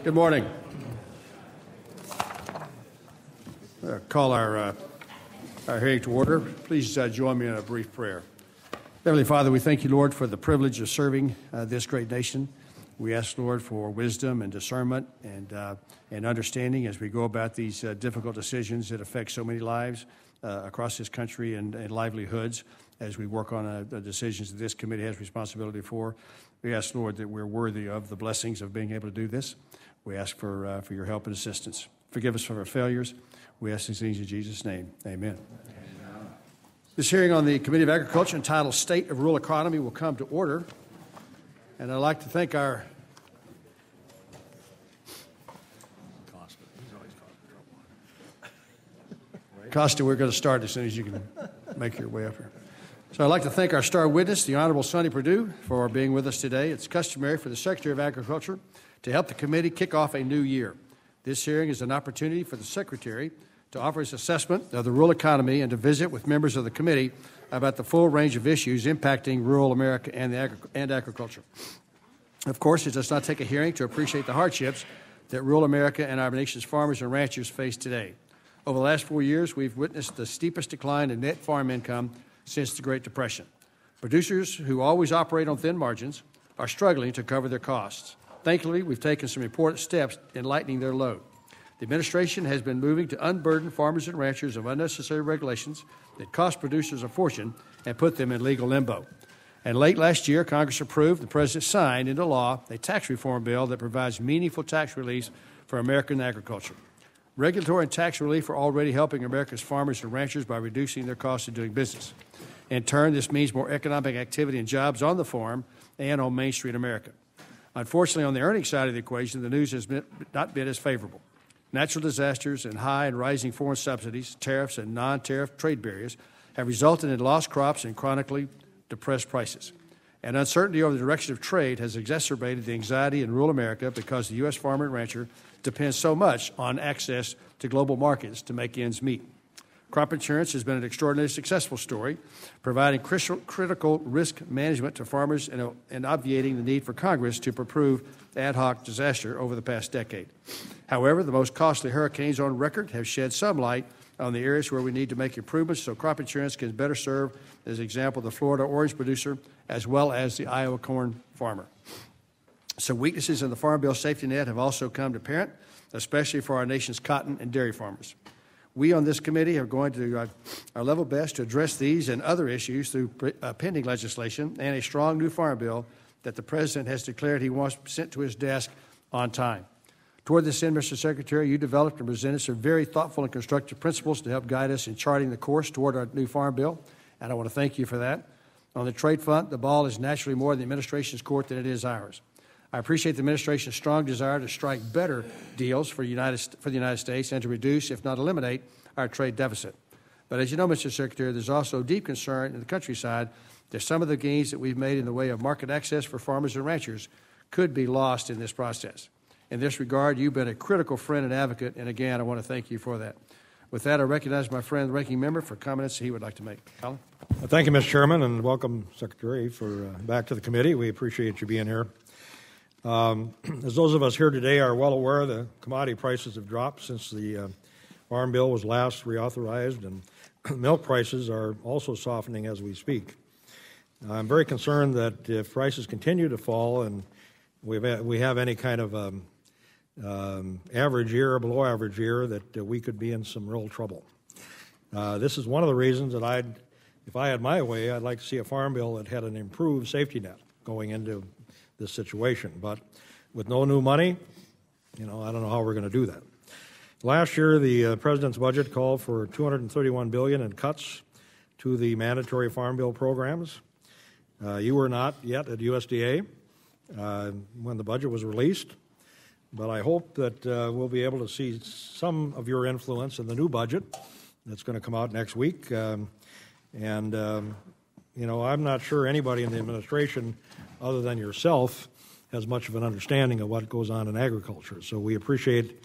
Good morning. Call our hearing to order. Please join me in a brief prayer. Heavenly Father, we thank you, Lord, for the privilege of serving this great nation. We ask, Lord, for wisdom and discernment and understanding as we go about these difficult decisions that affect so many lives across this country and livelihoods as we work on the decisions that this committee has responsibility for. We ask, Lord, that we're worthy of the blessings of being able to do this. We ask for your help and assistance. Forgive us for our failures. We ask these things in Jesus' name. Amen. This hearing on the Committee of Agriculture entitled State of Rural Economy will come to order. And I'd like to thank our Costa, we're going to start as soon as you can make your way up here. So I'd like to thank our star witness, the Honorable Sonny Perdue, for being with us today. It's customary for the Secretary of Agriculture to help the committee kick off a new year. This hearing is an opportunity for the Secretary to offer his assessment of the rural economy and to visit with members of the committee about the full range of issues impacting rural America and agriculture. Of course, it does not take a hearing to appreciate the hardships that rural America and our nation's farmers and ranchers face today. Over the last 4 years, we've witnessed the steepest decline in net farm income since the Great Depression. Producers who always operate on thin margins are struggling to cover their costs. Thankfully, we've taken some important steps in lightening their load. The administration has been moving to unburden farmers and ranchers of unnecessary regulations that cost producers a fortune and put them in legal limbo. And late last year, Congress approved and the President signed into law a tax reform bill that provides meaningful tax relief for American agriculture. Regulatory and tax relief are already helping America's farmers and ranchers by reducing their costs of doing business. In turn, this means more economic activity and jobs on the farm and on Main Street America. Unfortunately, on the earnings side of the equation, the news has not been as favorable. Natural disasters and high and rising foreign subsidies, tariffs, and non-tariff trade barriers have resulted in lost crops and chronically depressed prices. And uncertainty over the direction of trade has exacerbated the anxiety in rural America because the U.S. farmer and rancher depends so much on access to global markets to make ends meet. Crop insurance has been an extraordinarily successful story, providing critical risk management to farmers and obviating the need for Congress to approve ad hoc disaster over the past decade. However, the most costly hurricanes on record have shed some light on the areas where we need to make improvements so crop insurance can better serve, as an example, the Florida orange producer as well as the Iowa corn farmer. Some weaknesses in the Farm Bill safety net have also come to apparent, especially for our nation's cotton and dairy farmers. We on this committee are going to do our level best to address these and other issues through pending legislation and a strong new Farm Bill that the President has declared he wants sent to his desk on time. Toward this end, Mr. Secretary, you developed and presented some very thoughtful and constructive principles to help guide us in charting the course toward our new Farm Bill, and I want to thank you for that. On the trade front, the ball is naturally more in the administration's court than it is ours. I appreciate the administration's strong desire to strike better deals for the United States and to reduce, if not eliminate, our trade deficit. But as you know, Mr. Secretary, there's also deep concern in the countryside that some of the gains that we've made in the way of market access for farmers and ranchers could be lost in this process. In this regard, you've been a critical friend and advocate, and again, I want to thank you for that. With that, I recognize my friend, the ranking member, for comments he would like to make. Colin? Thank you, Mr. Chairman, and welcome, Secretary, back to the committee. We appreciate you being here. As those of us here today are well aware, the commodity prices have dropped since the Farm Bill was last reauthorized, and milk prices are also softening as we speak. I'm very concerned that if prices continue to fall and we have any kind of average year or below average year, that we could be in some real trouble. This is one of the reasons that if I had my way, I'd like to see a Farm Bill that had an improved safety net going into this situation. But with no new money, I don't know how we're going to do that. Last year, the President's budget called for $231 billion in cuts to the mandatory Farm Bill programs. You were not yet at USDA when the budget was released, but I hope that we'll be able to see some of your influence in the new budget that's going to come out next week. I'm not sure anybody in the administration other than yourself has much of an understanding of what goes on in agriculture. So we appreciate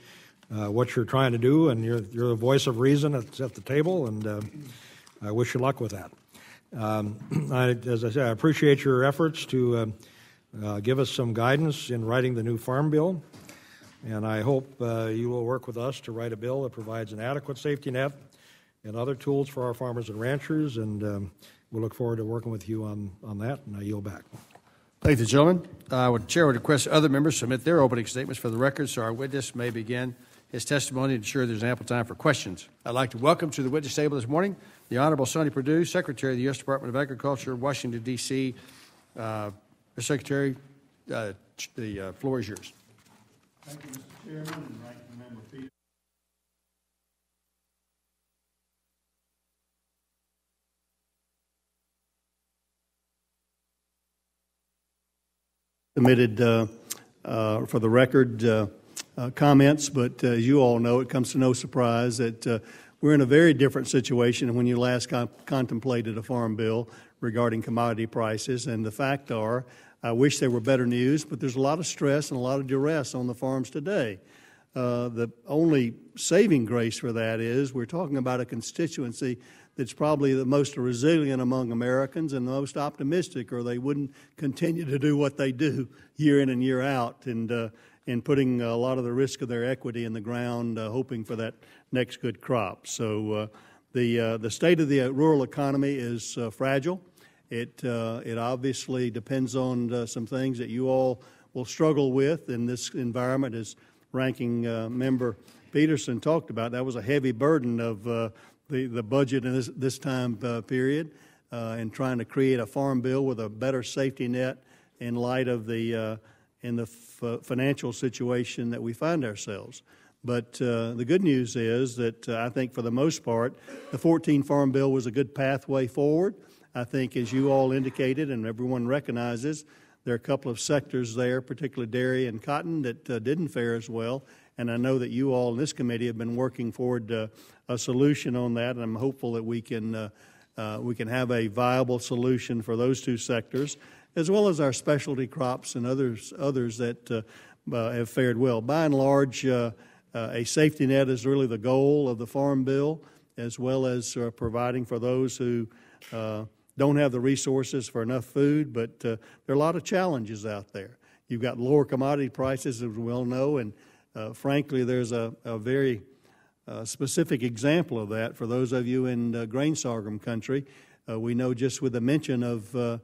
what you're trying to do, and you're the voice of reason at the table, and I wish you luck with that. As I said, I appreciate your efforts to give us some guidance in writing the new Farm Bill. and I hope you will work with us to write a bill that provides an adequate safety net and other tools for our farmers and ranchers, and we'll look forward to working with you on that, and I yield back. Thank you, gentlemen. Chair would request other members submit their opening statements for the record so our witness may begin his testimony and ensure there's ample time for questions. I'd like to welcome to the witness table this morning the Honorable Sonny Perdue, Secretary of the U.S. Department of Agriculture, Washington, D.C. Mr. Secretary, the floor is yours. Thank you, Mr. Chairman, and Ranking Member Peter. Submitted for the record comments, but as you all know, it comes to no surprise that we're in a very different situation than when you last contemplated a farm bill regarding commodity prices. And the fact are, I wish there were better news, but there's a lot of stress and a lot of duress on the farms today. The only saving grace for that is we're talking about a constituency that's probably the most resilient among Americans and the most optimistic, or they wouldn't continue to do what they do year in and year out, and putting a lot of the risk of their equity in the ground, hoping for that next good crop. So the state of the rural economy is fragile. It obviously depends on some things that you all will struggle with in this environment, as Ranking Member Peterson talked about. That was a heavy burden of the budget in this time period, and trying to create a farm bill with a better safety net in light of the financial situation that we find ourselves. But the good news is that I think for the most part, the 14 Farm Bill was a good pathway forward. I think, as you all indicated and everyone recognizes, there are a couple of sectors there, particularly dairy and cotton, that didn't fare as well. And I know that you all in this committee have been working toward a solution on that, and I'm hopeful that we can have a viable solution for those two sectors, as well as our specialty crops and others that have fared well. By and large, a safety net is really the goal of the Farm Bill, as well as providing for those who don't have the resources for enough food, but there are a lot of challenges out there. You've got lower commodity prices, as we well know, and frankly, there's a very specific example of that for those of you in grain sorghum country. We know just with the mention of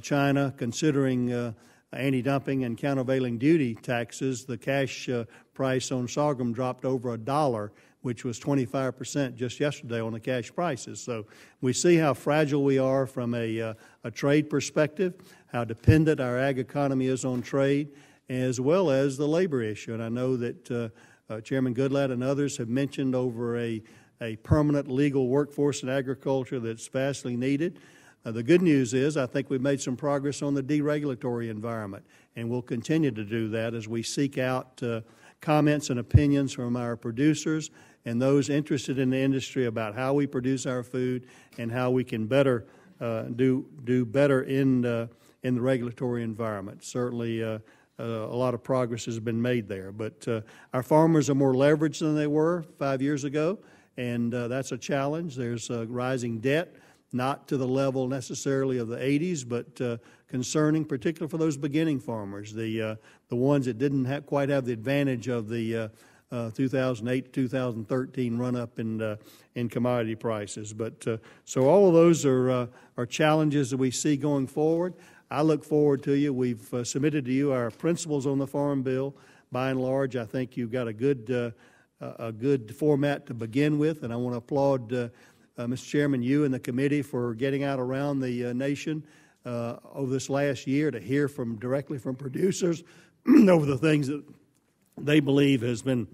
China considering anti-dumping and countervailing duty taxes, the cash price on sorghum dropped over $1, which was 25% just yesterday on the cash prices. So we see how fragile we are from a trade perspective, how dependent our ag economy is on trade, as well as the labor issue. And I know that Chairman Goodlatte and others have mentioned over a permanent legal workforce in agriculture that's vastly needed. The good news is I think we've made some progress on the deregulatory environment, and we'll continue to do that as we seek out comments and opinions from our producers and those interested in the industry about how we produce our food and how we can better do better in the regulatory environment. Certainly, a lot of progress has been made there, but our farmers are more leveraged than they were 5 years ago, and that's a challenge. There's rising debt, not to the level necessarily of the 80s, but concerning, particularly for those beginning farmers, the ones that didn't quite have the advantage of the 2008 to 2013 run-up in commodity prices. But so all of those are challenges that we see going forward. I look forward to you. We've submitted to you our principles on the Farm Bill. By and large, I think you've got a good format to begin with, and I want to applaud Mr. Chairman, you and the committee for getting out around the nation over this last year to hear directly from producers over the things that they believe has been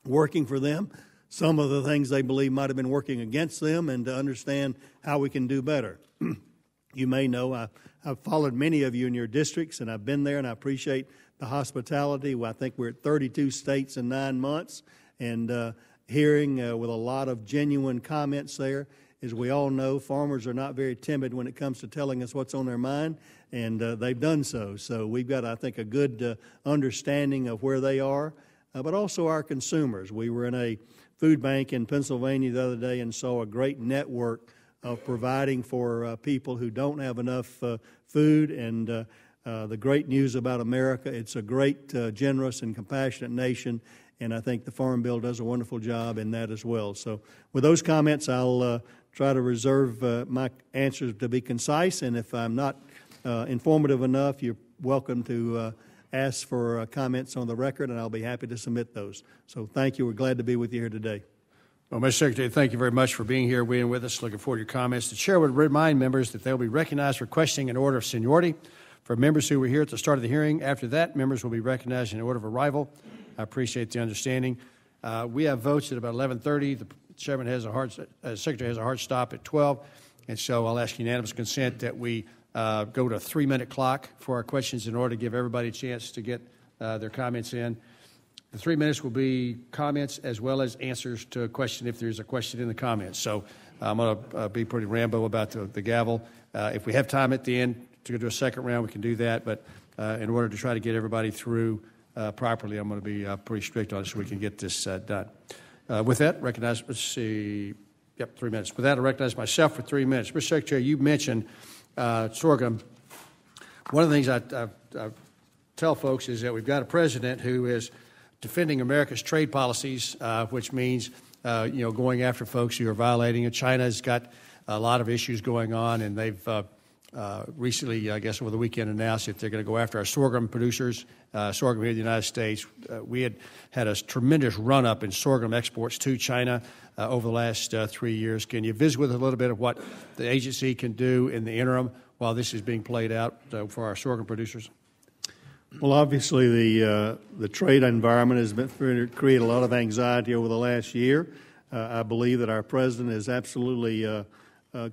working for them, some of the things they believe might have been working against them, and to understand how we can do better. You may know I've followed many of you in your districts, and I've been there, and I appreciate the hospitality. Well, I think we're at 32 states in 9 months, and hearing with a lot of genuine comments there. As we all know, farmers are not very timid when it comes to telling us what's on their mind, and they've done so. So we've got, I think, a good understanding of where they are, but also our consumers. We were in a food bank in Pennsylvania the other day and saw a great network of providing for people who don't have enough food, and the great news about America. It's a great, generous, and compassionate nation, and I think the Farm Bill does a wonderful job in that as well. So with those comments, I'll try to reserve my answers to be concise, and if I'm not informative enough, you're welcome to ask for comments on the record, and I'll be happy to submit those. So thank you. We're glad to be with you here today. Well, Mr. Secretary, thank you very much for being here, being with us. Looking forward to your comments. The Chair would remind members that they'll be recognized for questioning in order of seniority. For members who were here at the start of the hearing, after that, members will be recognized in order of arrival. I appreciate the understanding. We have votes at about 11:30. The Chairman has Secretary has a hard stop at 12, and so I'll ask unanimous consent that we go to a 3-minute clock for our questions in order to give everybody a chance to get their comments in. The 3 minutes will be comments as well as answers to a question if there's a question in the comments. So I'm going to be pretty Rambo about the gavel. If we have time at the end to do a second round, we can do that. But in order to try to get everybody through properly, I'm going to be pretty strict on it so we can get this done. With that, let's see. Yep, 3 minutes. With that, I recognize myself for 3 minutes. Mr. Secretary, you mentioned sorghum. One of the things I tell folks is that we've got a president who is defending America's trade policies, which means going after folks who are violating it. China's got a lot of issues going on, and they've recently, I guess over the weekend, announced that they're going to go after our sorghum producers, sorghum here in the United States. We had a tremendous run-up in sorghum exports to China over the last 3 years. Can you visit with us a little bit of what the agency can do in the interim while this is being played out for our sorghum producers? Well, obviously, the trade environment has created a lot of anxiety over the last year. I believe that our president is absolutely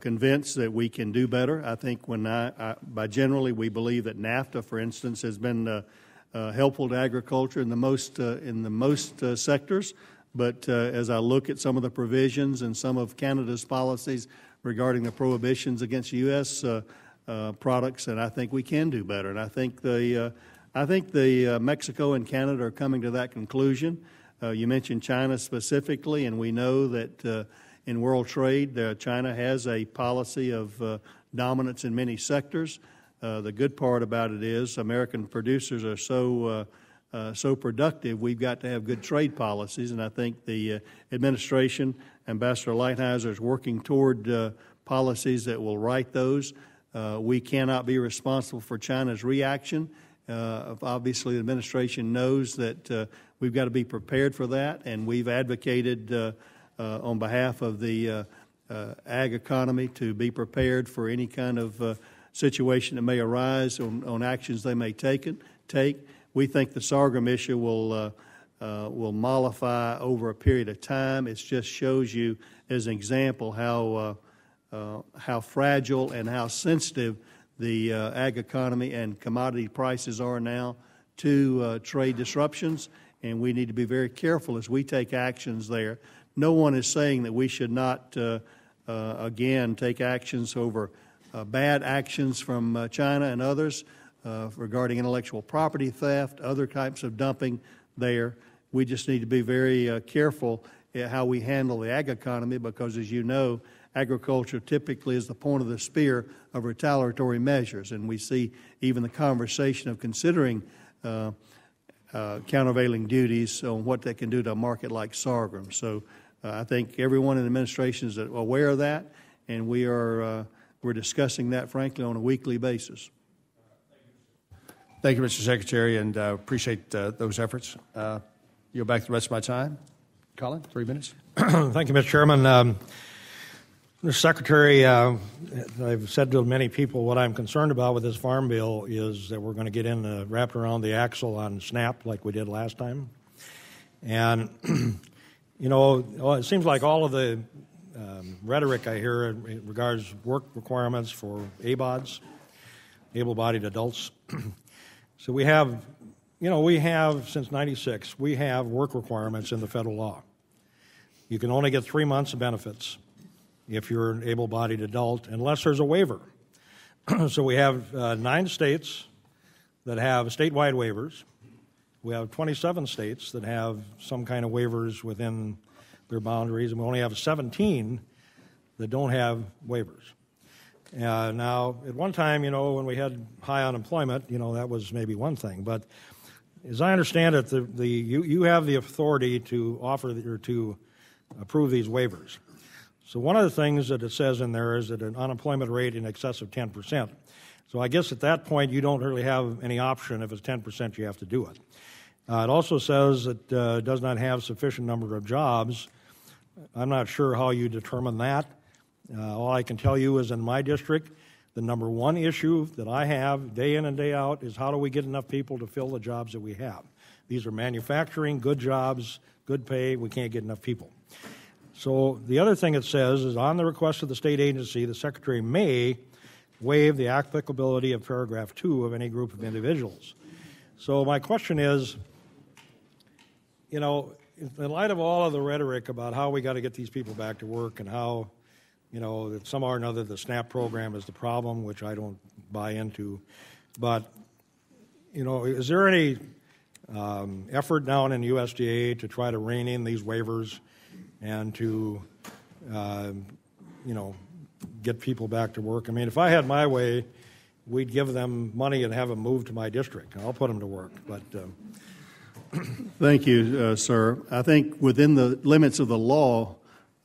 convinced that we can do better. I think by generally, we believe that NAFTA, for instance, has been helpful to agriculture in the most sectors. But as I look at some of the provisions and some of Canada's policies regarding the prohibitions against U.S. Products, and I think we can do better. And I think the Mexico and Canada are coming to that conclusion. You mentioned China specifically, and we know that in world trade, China has a policy of dominance in many sectors. The good part about it is American producers are so productive, we've got to have good trade policies, and I think the administration, Ambassador Lighthizer, is working toward policies that will right those. We cannot be responsible for China's reaction. Obviously, the administration knows that we've got to be prepared for that, and we've advocated on behalf of the ag economy to be prepared for any kind of situation that may arise on actions they may take. We think the sorghum issue will mollify over a period of time. It just shows you, as an example, how fragile and how sensitive the ag economy and commodity prices are now to trade disruptions, and we need to be very careful as we take actions there. No one is saying that we should not, again, take actions over bad actions from China and others regarding intellectual property theft, other types of dumping there. We just need to be very careful how we handle the ag economy because, as you know, agriculture typically is the point of the spear of retaliatory measures, and we see even the conversation of considering countervailing duties on what they can do to a market like sorghum. So I think everyone in the administration is aware of that, and we're discussing that, frankly, on a weekly basis. Thank you, Mr. Secretary, and appreciate those efforts. You'll back the rest of my time. Colin, 3 minutes. Thank you, Mr. Chairman. Mr. Secretary, I've said to many people what I'm concerned about with this farm bill is that we're going to get wrapped around the axle on SNAP like we did last time. And, it seems like all of the rhetoric I hear in regards work requirements for ABODs, able-bodied adults. So we have since 96, we have work requirements in the federal law. You can only get 3 months of benefits if you're an able-bodied adult, unless there's a waiver. So we have 9 states that have statewide waivers. We have 27 states that have some kind of waivers within their boundaries, and we only have 17 that don't have waivers. Now, at one time, when we had high unemployment, that was maybe one thing. But as I understand it, you have the authority to offer or to approve these waivers. So one of the things that it says in there is that an unemployment rate in excess of 10%. So I guess at that point, you don't really have any option. If it's 10%, you have to do it. It also says it does not have sufficient number of jobs. I'm not sure how you determine that. All I can tell you is in my district, the number one issue that I have day in and day out is how do we get enough people to fill the jobs that we have. These are manufacturing, good jobs, good pay. We can't get enough people. So the other thing it says is on the request of the state agency, the Secretary may waive the applicability of paragraph 2 of any group of individuals. So my question is, in light of all of the rhetoric about how we got to get these people back to work and how that somehow or another the SNAP program is the problem, which I don't buy into. But, is there any effort down in USDA to try to rein in these waivers and to, get people back to work? I mean, if I had my way, we'd give them money and have them move to my district. I'll put them to work. But Thank you, sir. I think within the limits of the law,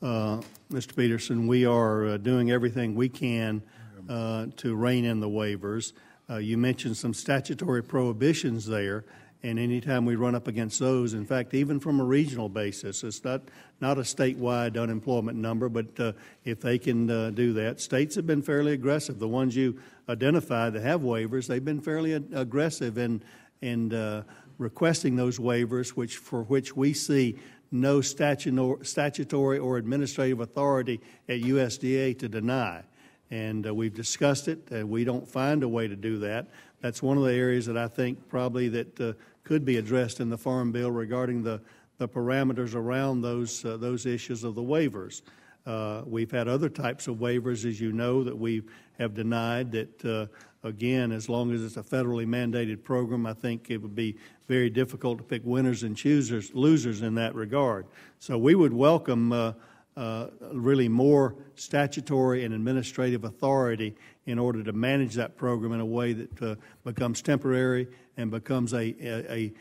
Mr. Peterson, we are doing everything we can to rein in the waivers. You mentioned some statutory prohibitions there, and anytime we run up against those, in fact, even from a regional basis, it's not a statewide unemployment number, but if they can do that, states have been fairly aggressive. The ones you identified that have waivers, they've been fairly aggressive in requesting those waivers, for which we see no statutory or administrative authority at USDA to deny. And we've discussed it. We don't find a way to do that. That's one of the areas that I think probably that could be addressed in the Farm Bill regarding the parameters around those issues of the waivers. We've had other types of waivers, as you know, that we have denied that, again, as long as it's a federally mandated program, I think it would be very difficult to pick winners and losers in that regard. So we would welcome really more statutory and administrative authority in order to manage that program in a way that becomes temporary and becomes a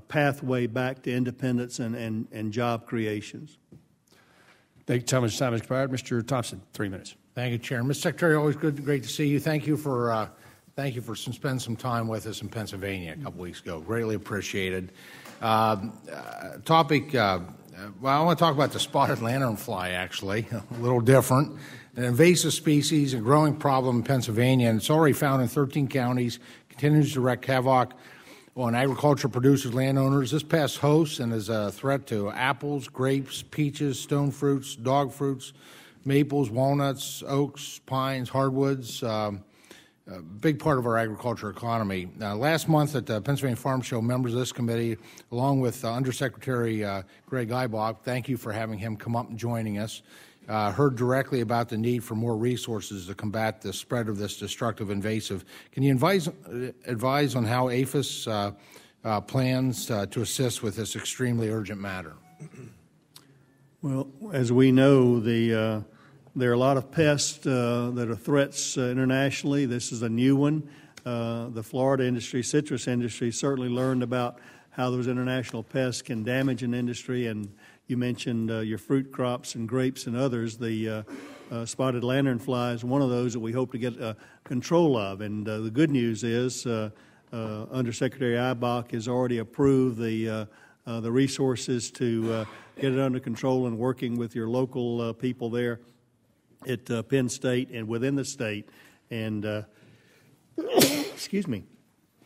pathway back to independence and job creations. Thank you, Thomas. Time has expired. Mr. Thompson, 3 minutes. Thank you, Chair. Mr. Secretary, always great to see you. Thank you for spending some time with us in Pennsylvania a couple weeks ago. Greatly appreciated. Topic. Well, I want to talk about the spotted lanternfly, actually, a little different. An invasive species, a growing problem in Pennsylvania, and it's already found in 13 counties, continues to wreak havoc on agriculture producers, landowners. This pests hosts and is a threat to apples, grapes, peaches, stone fruits, dog fruits, maples, walnuts, oaks, pines, hardwoods, a big part of our agriculture economy. Last month at the Pennsylvania Farm Show, members of this committee, along with Undersecretary Greg Eibach, thank you for having him come up and joining us, heard directly about the need for more resources to combat the spread of this destructive invasive. Can you advise on how APHIS plans to assist with this extremely urgent matter? Well, as we know, there are a lot of pests that are threats internationally. This is a new one. The Florida industry, citrus industry, certainly learned about how those international pests can damage an industry. And you mentioned your fruit crops and grapes and others. The spotted lanternfly is one of those that we hope to get control of. And the good news is Undersecretary Eibach has already approved the resources to get it under control and working with your local people there at Penn State and within the state, and excuse me,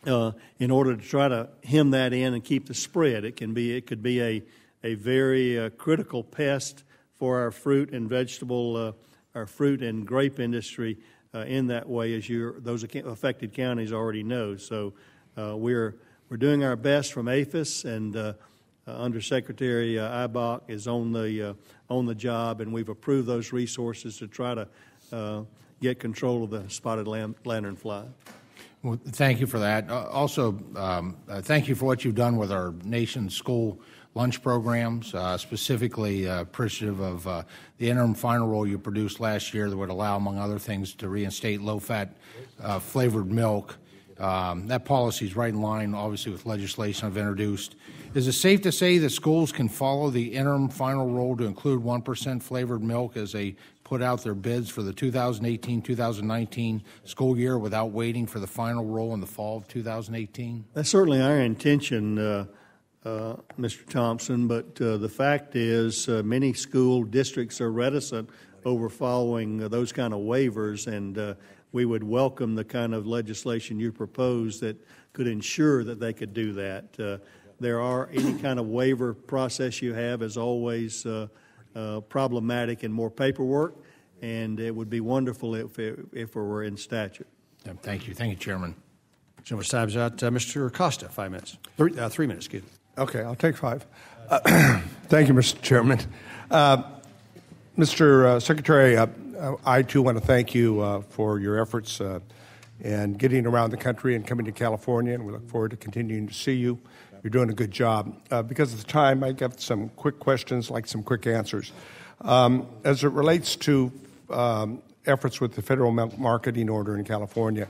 in order to try to hem that in and keep the spread. It could be a very critical pest for our fruit and vegetable, our fruit and grape industry in that way, as those affected counties already know. So we're doing our best from APHIS, and Undersecretary Eibach is on the job, and we've approved those resources to try to get control of the spotted lanternfly. Well, thank you for that. Also, thank you for what you've done with our nation's school lunch programs, specifically appreciative of the interim final rule you produced last year that would allow, among other things, to reinstate low-fat flavored milk. That policy is right in line, obviously, with legislation I've introduced. Is it safe to say that schools can follow the interim final rule to include 1% flavored milk as they put out their bids for the 2018-2019 school year without waiting for the final rule in the fall of 2018? That's certainly our intention, Mr. Thompson, but the fact is many school districts are reticent over following those kind of waivers, and we would welcome the kind of legislation you propose that could ensure that they could do that. Any kind of waiver process you have is always problematic and more paperwork, and it would be wonderful if it were in statute. Thank you. Thank you, Chairman. So much time's out. Mr. Costa, 5 minutes. 3 minutes, excuse me. Okay, I'll take 5. Thank you, Mr. Chairman. Mr. Secretary, I too want to thank you for your efforts and getting around the country and coming to California, and we look forward to continuing to see you. You're doing a good job. Because of the time, I got some quick questions, like some quick answers. As it relates to efforts with the federal milk marketing order in California,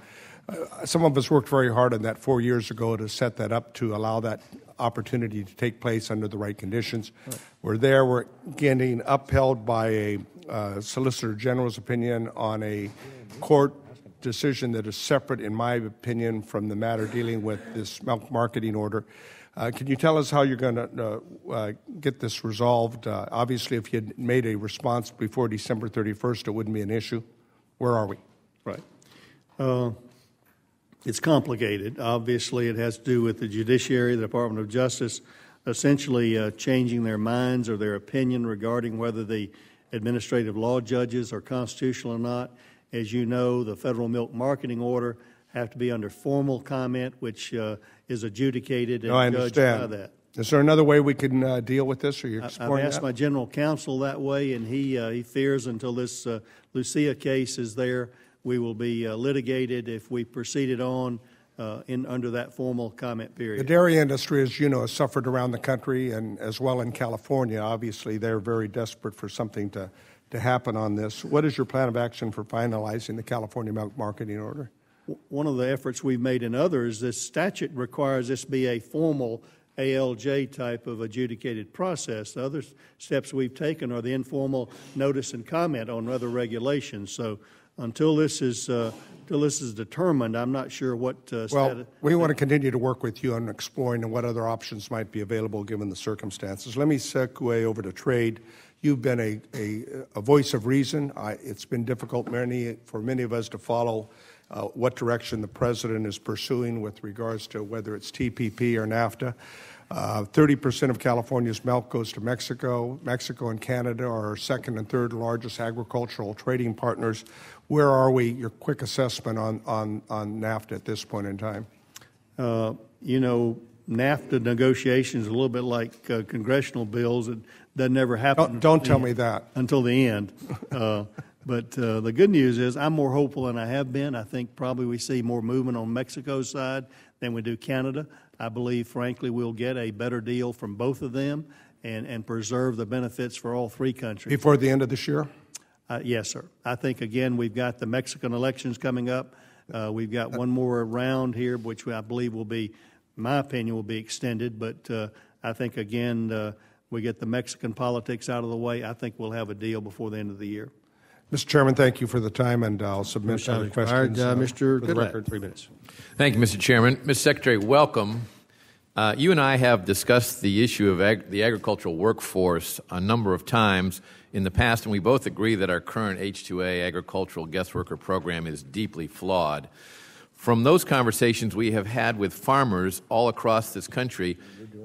some of us worked very hard on that 4 years ago to set that up to allow that opportunity to take place under the right conditions. Right. We're getting upheld by a Solicitor General's opinion on a court decision that is separate, in my opinion, from the matter dealing with this milk marketing order. Can you tell us how you're going to get this resolved? Obviously, if you had made a response before December 31st, it wouldn't be an issue. Where are we? Right. It's complicated. Obviously, it has to do with the judiciary, the Department of Justice, essentially changing their minds or their opinion regarding whether the administrative law judges are constitutional or not. As you know, the federal milk marketing order have to be under formal comment, which is adjudicated and judged by that. Is there another way we can deal with this? Are you exploring I've asked my general counsel that way, and he fears until this Lucia case is there, we will be litigated if we proceeded on under that formal comment period. The dairy industry, as you know, has suffered around the country and as well in California. Obviously, they're very desperate for something to happen on this. What is your plan of action for finalizing the California milk marketing order? One of the efforts we've made in others, this statute requires this be a formal ALJ type of adjudicated process. The other steps we've taken are the informal notice and comment on other regulations. So until this is determined, I'm not sure what Well, we want to continue to work with you on exploring what other options might be available given the circumstances. Let me segue over to trade. You've been a voice of reason. It's been difficult for many of us to follow what direction the president is pursuing with regards to whether it's TPP or NAFTA. 30% of California's milk goes to Mexico. Mexico and Canada are our second and third largest agricultural trading partners. Where are we? Your quick assessment on NAFTA at this point in time. NAFTA negotiations are a little bit like congressional bills. It doesn't ever happen. Don't tell me that. Until the end. But the good news is I'm more hopeful than I have been. I think probably we see more movement on Mexico's side than we do Canada. I believe, frankly, we'll get a better deal from both of them and preserve the benefits for all three countries. Before the end of this year? Yes, sir. I think, again, we've got the Mexican elections coming up. We've got one more round here, which I believe will be, in my opinion, will be extended. But I think, again, we get the Mexican politics out of the way. I think we'll have a deal before the end of the year. Mr. Chairman, thank you for the time, and I'll submit other questions. Mr. for the record. 3 minutes. Thank you, Mr. Chairman. Mr. Secretary, welcome. You and I have discussed the issue of the agricultural workforce a number of times in the past, and we both agree that our current H-2A agricultural guest worker program is deeply flawed. From those conversations we have had with farmers all across this country,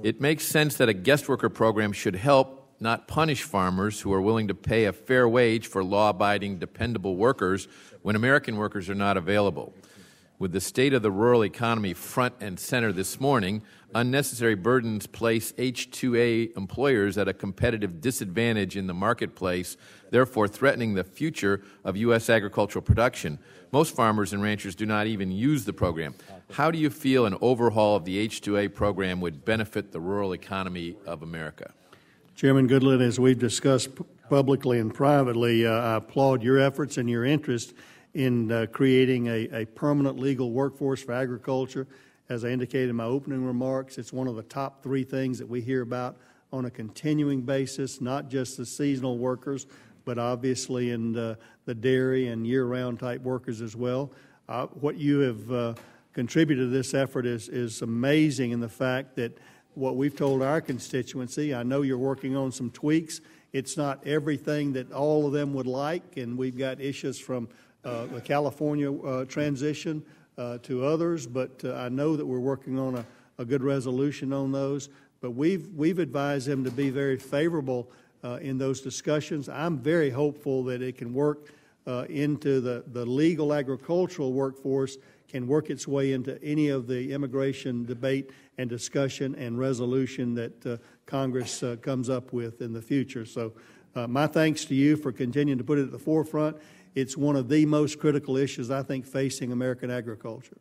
it makes sense that a guest worker program should help, not punish farmers who are willing to pay a fair wage for law-abiding, dependable workers when American workers are not available. With the state of the rural economy front and center this morning, unnecessary burdens place H-2A employers at a competitive disadvantage in the marketplace, therefore threatening the future of U.S. agricultural production. Most farmers and ranchers do not even use the program. How do you feel an overhaul of the H-2A program would benefit the rural economy of America? Chairman Goodlett, as we've discussed publicly and privately, I applaud your efforts and your interest in creating a permanent legal workforce for agriculture. As I indicated in my opening remarks, it's one of the top 3 things that we hear about on a continuing basis, not just the seasonal workers, but obviously in the dairy and year-round type workers as well. What you have contributed to this effort is amazing in the fact that what we've told our constituency, I know you're working on some tweaks. It's not everything that all of them would like, and we've got issues from the California transition to others, but I know that we're working on a good resolution on those. But we've advised them to be very favorable in those discussions. I'm very hopeful that it can work into the legal agricultural workforce, can work its way into any of the immigration debate and discussion and resolution that Congress comes up with in the future. So my thanks to you for continuing to put it at the forefront. It's one of the most critical issues, I think, facing American agriculture.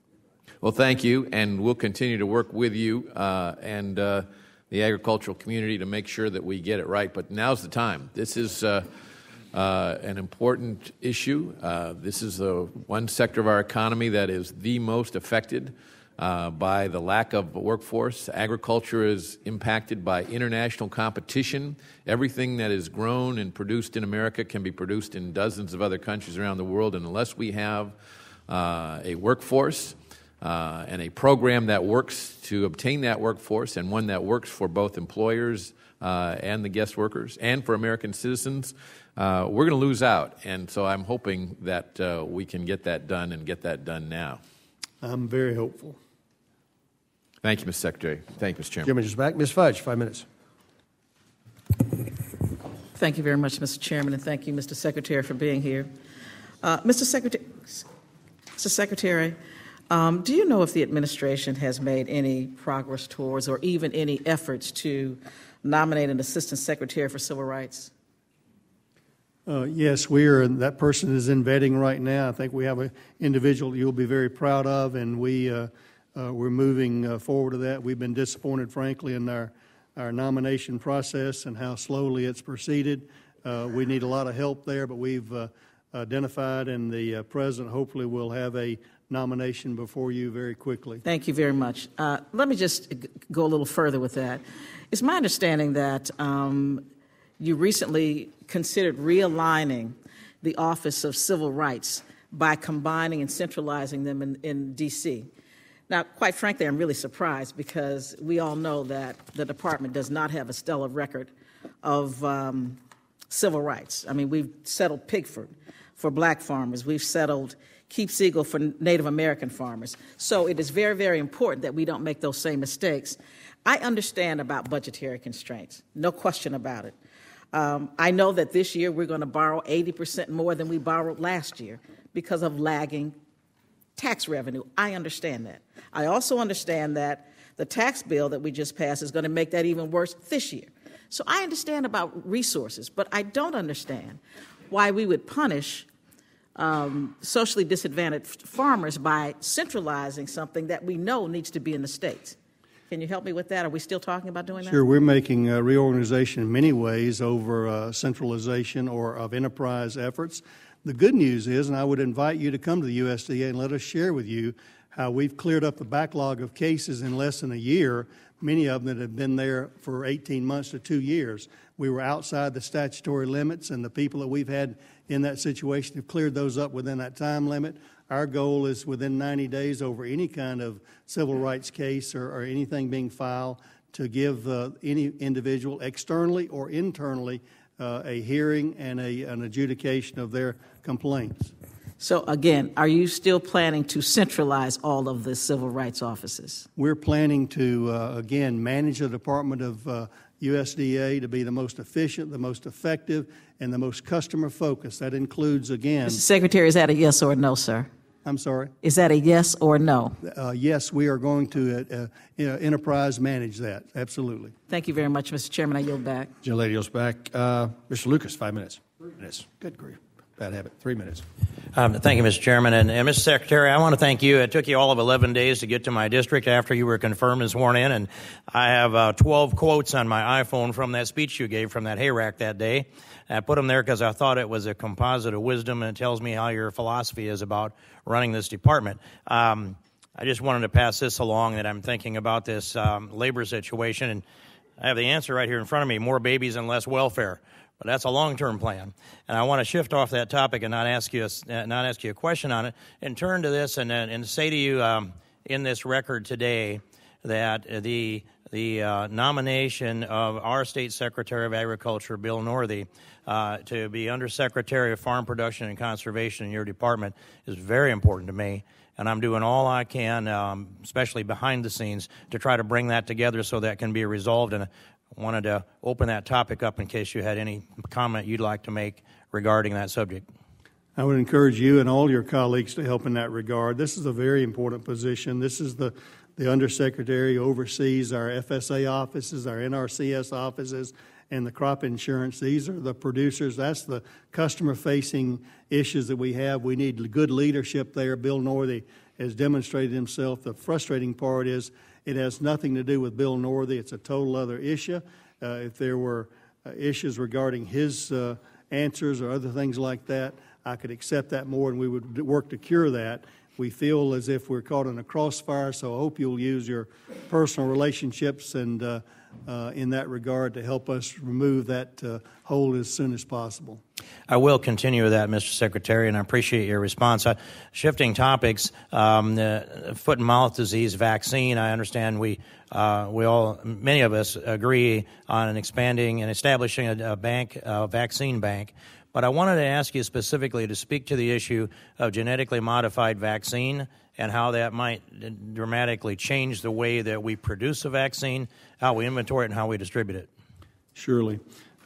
Well, thank you, and we'll continue to work with you and the agricultural community to make sure that we get it right. But now's the time. This is an important issue. This is the one sector of our economy that is the most affected by the lack of a workforce. Agriculture is impacted by international competition. Everything that is grown and produced in America can be produced in dozens of other countries around the world, and unless we have a workforce and a program that works to obtain that workforce, and one that works for both employers and the guest workers and for American citizens, we're going to lose out. And so I'm hoping that we can get that done and get that done now. I'm very hopeful. Thank you, Mr. Secretary. Thank you, Mr. Chairman. Chairman is back. Ms. Fudge, 5 minutes. Thank you very much, Mr. Chairman, and thank you, Mr. Secretary, for being here. Mr. Secretary, do you know if the administration has made any progress towards or even any efforts to nominate an Assistant Secretary for Civil Rights? Yes, we are. That person is in vetting right now. I think we have an individual you'll be very proud of, and we're moving forward to that. We've been disappointed, frankly, in our nomination process and how slowly it's proceeded. We need a lot of help there, but we've identified, and the President hopefully will have a nomination before you very quickly. Thank you very much. Let me just go a little further with that. It's my understanding that you recently considered realigning the Office of Civil Rights by combining and centralizing them in D.C. Now, quite frankly, I'm really surprised because we all know that the department does not have a stellar record of civil rights. I mean, we've settled Pigford for black farmers. We've settled Keep Siegel for Native American farmers. So it is very, very important that we don't make those same mistakes. I understand about budgetary constraints, no question about it. I know that this year we're going to borrow 80% more than we borrowed last year because of lagging tax revenue. I understand that. I also understand that the tax bill that we just passed is going to make that even worse this year. So I understand about resources, but I don't understand why we would punish socially disadvantaged farmers by centralizing something that we know needs to be in the states. Can you help me with that? Are we still talking about doing that? Sure. We're making reorganization in many ways over centralization or of enterprise efforts. The good news is, and I would invite you to come to the USDA and let us share with you how we've cleared up the backlog of cases in less than a year, many of them that have been there for 18 months to 2 years. We were outside the statutory limits, and the people that we've had in that situation have cleared those up within that time limit. Our goal is within 90 days over any kind of civil rights case or anything being filed to give any individual externally or internally a hearing and an adjudication of their complaints. So again, are you still planning to centralize all of the civil rights offices? We're planning to, again, manage the Department of USDA to be the most efficient, the most effective, and the most customer-focused. That includes, again... Mr. Secretary, is that a yes or a no, sir? I'm sorry? Is that a yes or no? Yes, we are going to enterprise manage that. Absolutely. Thank you very much, Mr. Chairman. I yield back. Gentlelady yields back. Mr. Lucas, 5 minutes. 3 minutes. Good grief. Bad habit. 3 minutes. Thank you, Mr. Chairman. And Mr. Secretary, I want to thank you. It took you all of 11 days to get to my district after you were confirmed and sworn in. And I have 12 quotes on my iPhone from that speech you gave from that hayrack that day. I put them there because I thought it was a composite of wisdom, and it tells me how your philosophy is about running this department. I just wanted to pass this along, that I'm thinking about this labor situation. And I have the answer right here in front of me: more babies and less welfare. But that's a long-term plan, and I want to shift off that topic and not ask you a question on it, and turn to this and say to you in this record today that the nomination of our State Secretary of Agriculture, Bill Northey, to be Undersecretary of Farm Production and Conservation in your department is very important to me. And I'm doing all I can, especially behind the scenes, to try to bring that together so that can be resolved. And I wanted to open that topic up in case you had any comment you'd like to make regarding that subject. I would encourage you and all your colleagues to help in that regard. This is a very important position. This is the Undersecretary who oversees our FSA offices, our NRCS offices, and the crop insurance. These are the producers. That's the customer-facing issues that we have. We need good leadership there. Bill Northey has demonstrated himself. The frustrating part is it has nothing to do with Bill Northey. It's a total other issue. If there were issues regarding his answers or other things like that, I could accept that more, and we would work to cure that. We feel as if we're caught in a crossfire, so I hope you'll use your personal relationships and in that regard to help us remove that hold as soon as possible. I will continue with that, Mr. Secretary, and I appreciate your response. Shifting topics, foot and mouth disease vaccine. I understand many of us agree on expanding and establishing a vaccine bank. But I wanted to ask you specifically to speak to the issue of genetically modified vaccine and how that might dramatically change the way that we produce a vaccine, how we inventory it, and how we distribute it. Surely.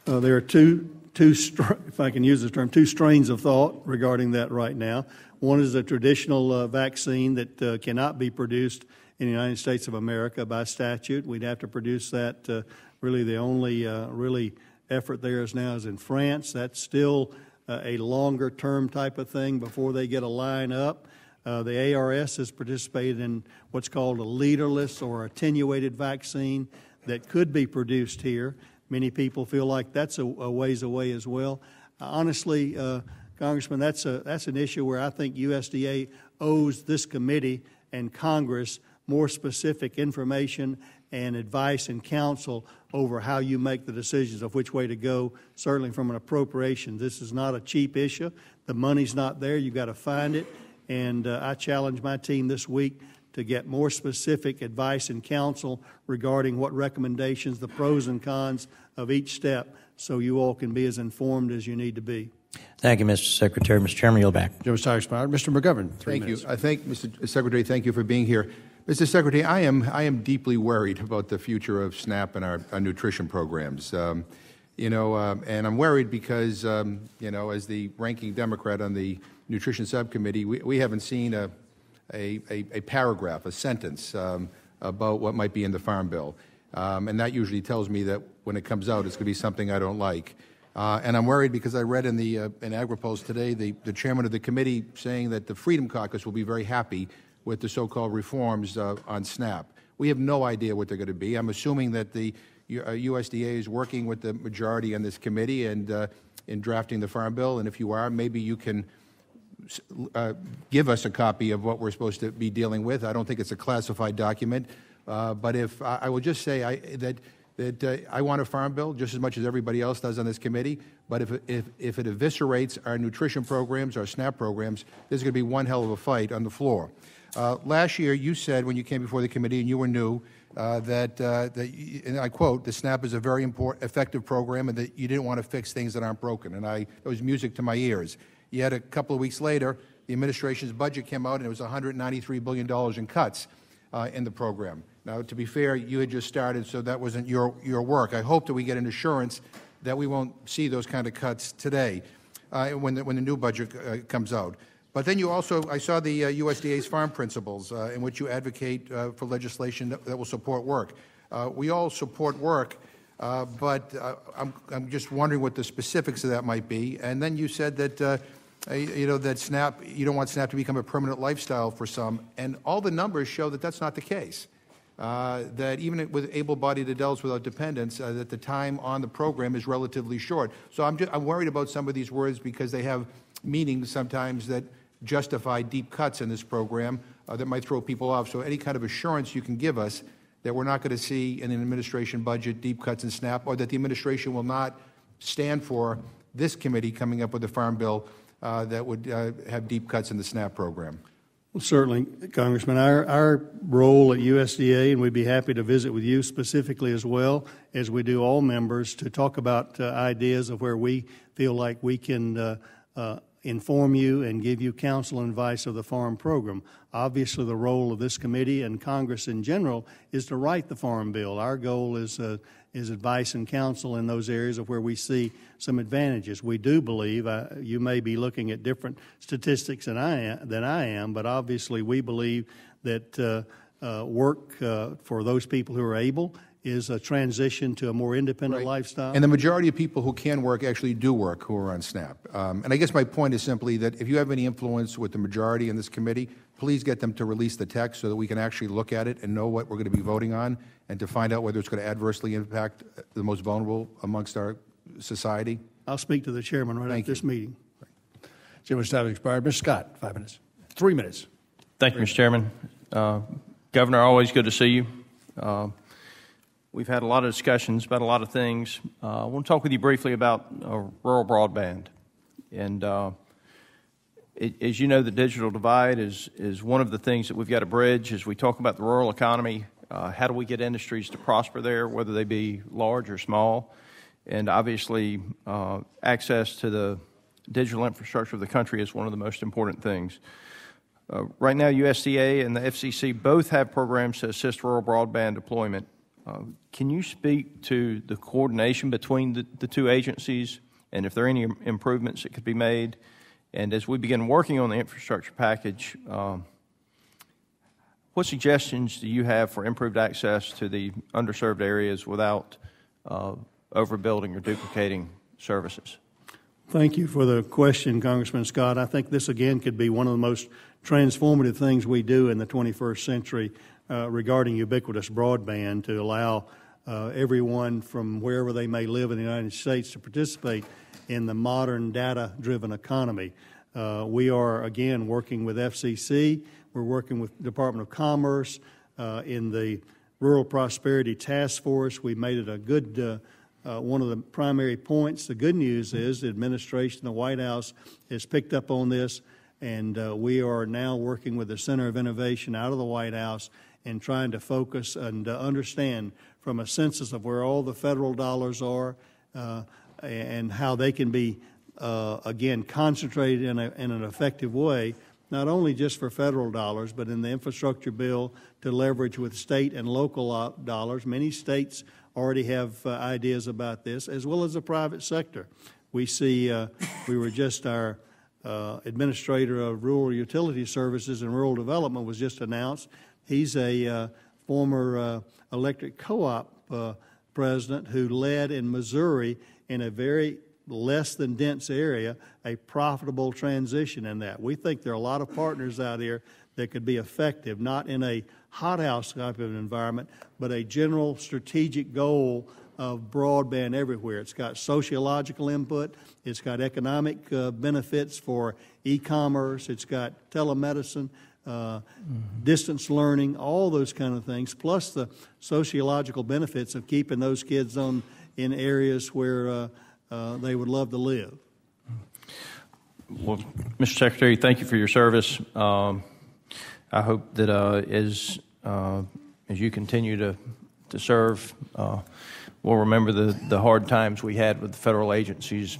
There are two, if I can use this term, two strains of thought regarding that right now. One is a traditional vaccine that cannot be produced in the United States of America by statute. We'd have to produce that. Really, the only really effort there is now is in France. That's still a longer-term type of thing before they get a line up. The ARS has participated in what's called a leaderless or attenuated vaccine that could be produced here. Many people feel like that's a ways away as well. Honestly, Congressman, that's an issue where I think USDA owes this committee and Congress more specific information and advice and counsel over how you make the decisions of which way to go, certainly from an appropriation. This is not a cheap issue. The money's not there. You've got to find it. And I challenge my team this week to get more specific advice and counsel regarding what recommendations, the pros and cons of each step, so you all can be as informed as you need to be. Thank you, Mr. Secretary. Mr. Chairman, yield back. Jim's time expired. Mr. McGovern, 3 minutes. Thank you. I thank Mr. Secretary. Thank you for being here. Mr. Secretary, I am deeply worried about the future of SNAP and our nutrition programs. And I'm worried because, as the ranking Democrat on the Nutrition Subcommittee, we haven't seen a paragraph, a sentence about what might be in the Farm Bill. And that usually tells me that when it comes out, it's going to be something I don't like. And I'm worried because I read in AgriPulse today the chairman of the committee saying that the Freedom Caucus will be very happy with the so-called reforms on SNAP. We have no idea what they're going to be. I'm assuming that the USDA is working with the majority on this committee and in drafting the Farm Bill. And if you are, maybe you can give us a copy of what we're supposed to be dealing with. I don't think it's a classified document. But if I will just say that I want a Farm Bill just as much as everybody else does on this committee. But if it eviscerates our nutrition programs, our SNAP programs, there's going to be one hell of a fight on the floor. Last year, you said when you came before the committee, and you were new, that and I quote, "The SNAP is a very important, effective program, and that you didn't want to fix things that aren't broken." And it was music to my ears. Yet a couple of weeks later, the administration's budget came out, and it was $193 billion in cuts in the program. Now, to be fair, you had just started, so that wasn't your work. I hope that we get an assurance that we won't see those kind of cuts today when the new budget comes out. But then you also, I saw the USDA's farm principles in which you advocate for legislation that will support work. We all support work, but I'm just wondering what the specifics of that might be. And then you said that, that SNAP, you don't want SNAP to become a permanent lifestyle for some, and all the numbers show that that's not the case. That even with able-bodied adults without dependents, that the time on the program is relatively short. So I'm worried about some of these words because they have meanings sometimes that justify deep cuts in this program that might throw people off. So any kind of assurance you can give us that we're not going to see in an administration budget deep cuts in SNAP, or that the administration will not stand for this committee coming up with a farm bill that would have deep cuts in the SNAP program. Well, certainly, Congressman. Our role at USDA, and we'd be happy to visit with you specifically as well, as we do all members, to talk about ideas of where we feel like we can inform you and give you counsel and advice of the farm program. Obviously, the role of this committee and Congress in general is to write the farm bill. Our goal is advice and counsel in those areas of where we see some advantages. We do believe, you may be looking at different statistics than I am, but obviously we believe that work for those people who are able is a transition to a more independent lifestyle. And the majority of people who can work actually do work who are on SNAP. And I guess my point is simply that if you have any influence with the majority in this committee, please get them to release the text so that we can actually look at it and know what we're going to be voting on, and to find out whether it's going to adversely impact the most vulnerable amongst our society. I'll speak to the chairman right after this meeting. Gentleman's time has expired. Mr. Scott, 5 minutes. 3 minutes. Thank you, Mr. Chairman. Governor, always good to see you. We've had a lot of discussions about a lot of things. I want to talk with you briefly about rural broadband. And as you know, the digital divide is one of the things that we've got to bridge as we talk about the rural economy. How do we get industries to prosper there, whether they be large or small? And obviously, access to the digital infrastructure of the country is one of the most important things. Right now, USDA and the FCC both have programs to assist rural broadband deployment. Can you speak to the coordination between the two agencies, and if there are any improvements that could be made? And as we begin working on the infrastructure package, what suggestions do you have for improved access to the underserved areas without overbuilding or duplicating services? Thank you for the question, Congressman Scott. I think this, again, could be one of the most transformative things we do in the 21st century regarding ubiquitous broadband, to allow everyone from wherever they may live in the United States to participate in the modern data-driven economy. We are, again, working with FCC. We're working with the Department of Commerce in the Rural Prosperity Task Force. We made it a good one of the primary points. The good news is the administration, the White House, has picked up on this, and we are now working with the Center of Innovation out of the White House and trying to focus and understand from a census of where all the federal dollars are and how they can be, again, concentrated in an effective way, not only just for federal dollars, but in the infrastructure bill to leverage with state and local dollars. Many states already have ideas about this, as well as the private sector. We see, we were just, our Administrator of Rural Utility Services and Rural Development was just announced. He's a former electric co-op president who led in Missouri in a very less than dense area a profitable transition in that. We think there are a lot of partners out here that could be effective, not in a hothouse type of environment, but a general strategic goal of broadband everywhere. It's got sociological input, it's got economic benefits for e-commerce, it's got telemedicine, distance learning, all those kind of things, plus the sociological benefits of keeping those kids in areas where they would love to live. Well, Mr. Secretary, thank you for your service. I hope that as you continue to serve, we'll remember the hard times we had with the federal agencies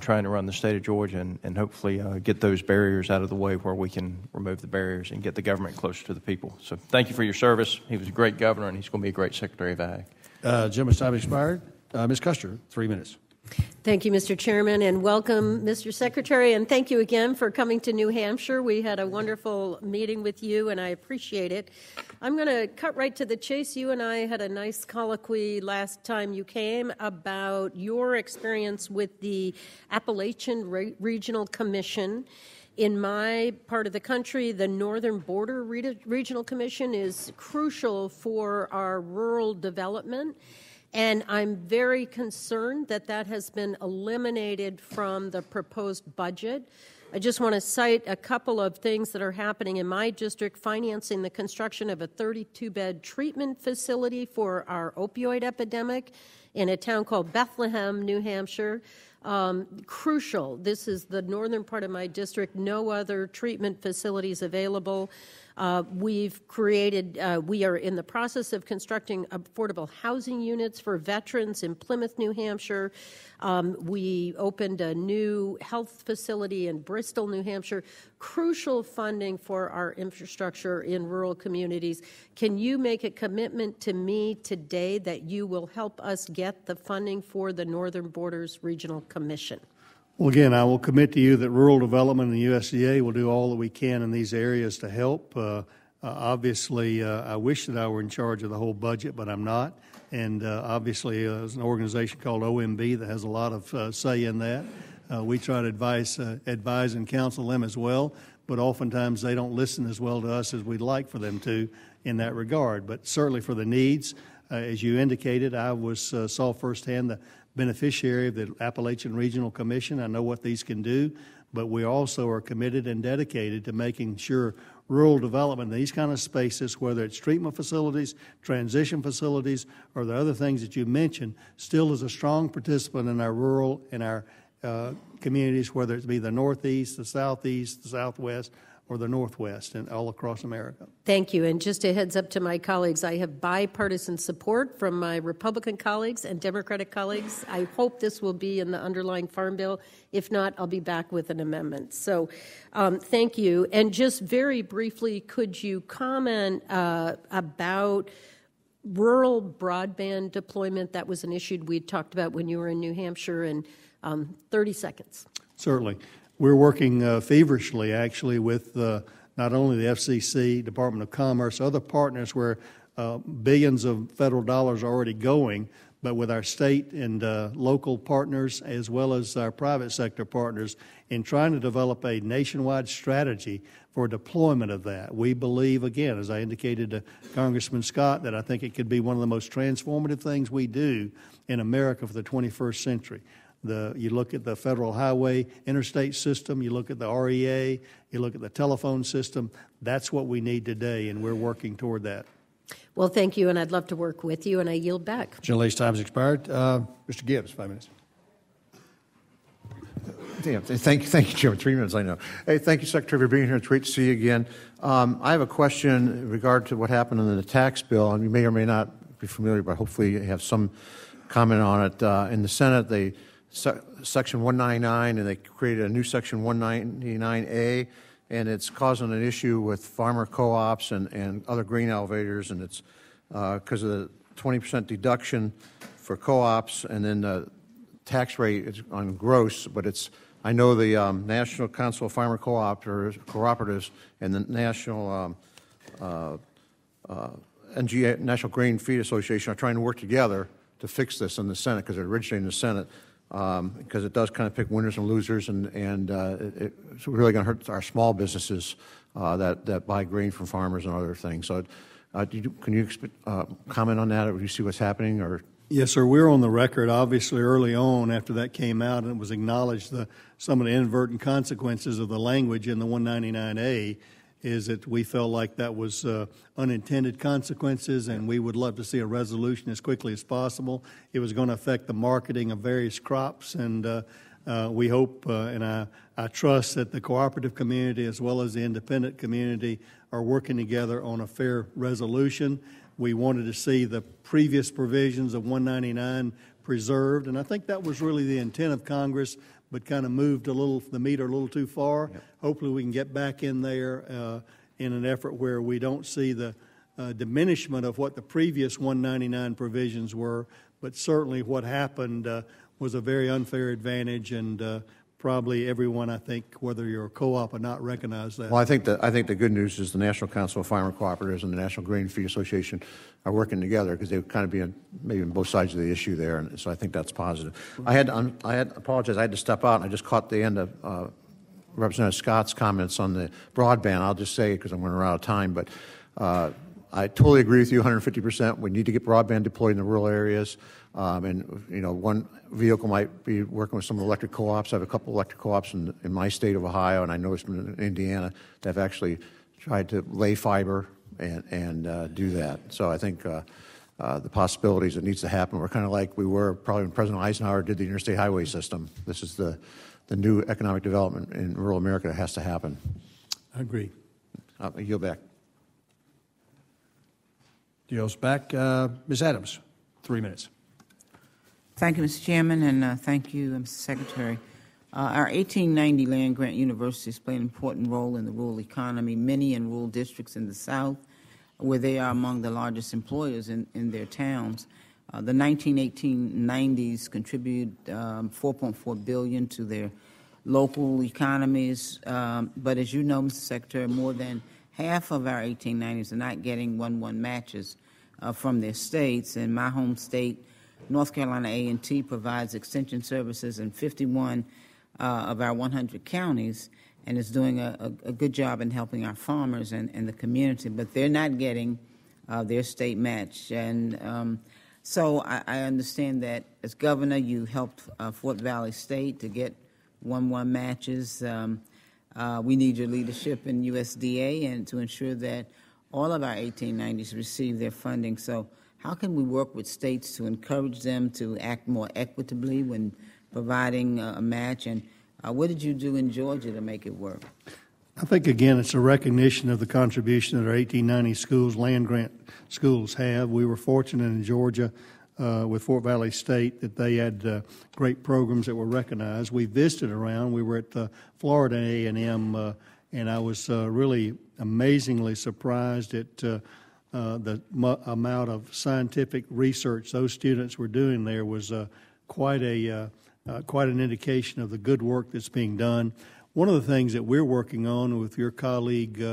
trying to run the state of Georgia, and hopefully get those barriers out of the way where we can remove the barriers and get the government closer to the people. So thank you for your service. He was a great governor, and he's going to be a great Secretary of Ag. Gentleman's time expired. Ms. Custer, 3 minutes. Thank you, Mr. Chairman, and welcome, Mr. Secretary, and thank you again for coming to New Hampshire. We had a wonderful meeting with you, and I appreciate it. I'm going to cut right to the chase. You and I had a nice colloquy last time you came about your experience with the Appalachian Regional Commission. In my part of the country, the Northern Border Regional Commission is crucial for our rural development. And I'm very concerned that that has been eliminated from the proposed budget. I just want to cite a couple of things that are happening in my district, financing the construction of a 32-bed treatment facility for our opioid epidemic in a town called Bethlehem, New Hampshire. Crucial. This is the northern part of my district. No other treatment facilities available. We've created, we are in the process of constructing affordable housing units for veterans in Plymouth, New Hampshire. We opened a new health facility in Bristol, New Hampshire. Crucial funding for our infrastructure in rural communities. Can you make a commitment to me today that you will help us get the funding for the Northern Borders Regional Commission? Well, again, I will commit to you that rural development and the USDA will do all that we can in these areas to help. Obviously, I wish that I were in charge of the whole budget, but I'm not. And obviously, there's an organization called OMB that has a lot of say in that. We try to advise and counsel them as well, but oftentimes they don't listen as well to us as we'd like for them to in that regard. But certainly for the needs, as you indicated, I saw firsthand the beneficiary of the Appalachian Regional Commission. I know what these can do, but we also are committed and dedicated to making sure rural development in these kind of spaces, whether it's treatment facilities, transition facilities, or the other things that you mentioned, still is a strong participant in our rural and our communities, whether it be the Northeast, the Southeast, the Southwest, or the Northwest, and all across America. Thank you. And just a heads up to my colleagues, I have bipartisan support from my Republican colleagues and Democratic colleagues. I hope this will be in the underlying Farm Bill. If not, I'll be back with an amendment. So thank you. And just very briefly, could you comment about rural broadband deployment? That was an issue we talked about when you were in New Hampshire in 30 seconds. Certainly. We're working feverishly, actually, with not only the FCC, Department of Commerce, other partners where billions of federal dollars are already going, but with our state and local partners as well as our private sector partners in trying to develop a nationwide strategy for deployment of that. We believe, again, as I indicated to Congressman Scott, that I think it could be one of the most transformative things we do in America for the 21st century. You look at the federal highway interstate system, you look at the REA, you look at the telephone system. That's what we need today, and we're working toward that. Well, thank you, and I'd love to work with you, and I yield back. Gentlelady's time has expired. Mr. Gibbs, 5 minutes. Yeah, thank you, Chairman. 3 minutes, I know. Hey, thank you, Secretary, for being here. It's great to see you again. I have a question in regard to what happened in the tax bill, and you may or may not be familiar, but hopefully you have some comment on it. In the Senate, they Section 199, and they created a new Section 199A, and it's causing an issue with farmer co-ops and other grain elevators, and it's because of the 20% deduction for co-ops, and then the tax rate is on gross, but it's, I know the National Council of Farmer Cooperatives and the National NGA, National Grain Feed Association are trying to work together to fix this in the Senate, because it originated in the Senate. Because it does kind of pick winners and losers, and it's really going to hurt our small businesses that buy grain from farmers and other things. So, can you comment on that, or do you see what's happening? Or yes, sir. We're on the record, obviously, early on after that came out, and it was acknowledged some of the inadvertent consequences of the language in the 199A. Is that we felt like that was unintended consequences, and we would love to see a resolution as quickly as possible. It was going to affect the marketing of various crops, and we hope and I trust that the cooperative community as well as the independent community are working together on a fair resolution. We wanted to see the previous provisions of 199 preserved, and I think that was really the intent of Congress, but kind of moved the meter a little too far. Yep. Hopefully we can get back in there in an effort where we don't see the diminishment of what the previous 199 provisions were, but certainly what happened was a very unfair advantage, and probably everyone, I think, whether you're a co-op or not, recognize that. Well, I think the good news is the National Council of Farmer Cooperatives and the National Grain Feed Association are working together because they would kind of be maybe on both sides of the issue there, and so I think that's positive. I apologize. I had to step out, and I just caught the end of Representative Scott's comments on the broadband. I'll just say, because I'm going to run out of time, but I totally agree with you 150%. We need to get broadband deployed in the rural areas. And, you know, one vehicle might be working with some of the electric co-ops. I have a couple of electric co-ops in my state of Ohio, and I know some in Indiana that have actually tried to lay fiber and do that. So I think the possibilities that needs to happen, we're kind of like we were probably when President Eisenhower did the interstate highway system. This is the new economic development in rural America that has to happen. I agree. I yield back. Yields back. Ms. Adams, 3 minutes. Thank you, Mr. Chairman, and thank you, Mr. Secretary. Our 1890 land-grant universities play an important role in the rural economy, many in rural districts in the South, where they are among the largest employers in their towns. The 1990s contributed $4.4 billion to their local economies, but as you know, Mr. Secretary, more than half of our 1890s are not getting 1-1 matches from their states. In my home state, North Carolina A&T provides extension services in 51 of our 100 counties and is doing a good job in helping our farmers and the community, but they're not getting their state match. And so I understand that as governor, you helped Fort Valley State to get 1-1 matches. We need your leadership in USDA and to ensure that all of our 1890s receive their funding. So how can we work with states to encourage them to act more equitably when providing a match? And what did you do in Georgia to make it work? I think, again, it's a recognition of the contribution that our 1890 schools, land-grant schools, have. We were fortunate in Georgia with Fort Valley State that they had great programs that were recognized. We visited around. We were at Florida A&M, and I was really amazingly surprised at the amount of scientific research those students were doing there was quite an indication of the good work that's being done. One of the things that we're working on with your colleague,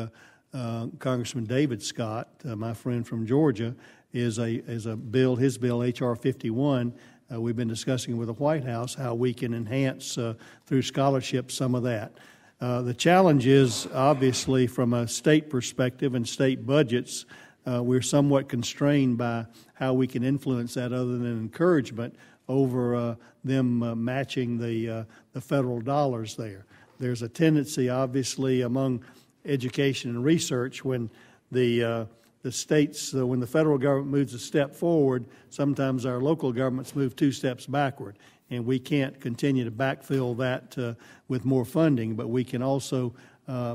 Congressman David Scott, my friend from Georgia, is a bill, his bill, H.R. 51. We've been discussing with the White House how we can enhance through scholarship some of that. The challenge is, obviously, from a state perspective and state budgets, we're somewhat constrained by how we can influence that other than encouragement over them matching the federal dollars there. There's a tendency, obviously, among education and research when the states, when the federal government moves a step forward, sometimes our local governments move 2 steps backward. And we can't continue to backfill that with more funding, but we can also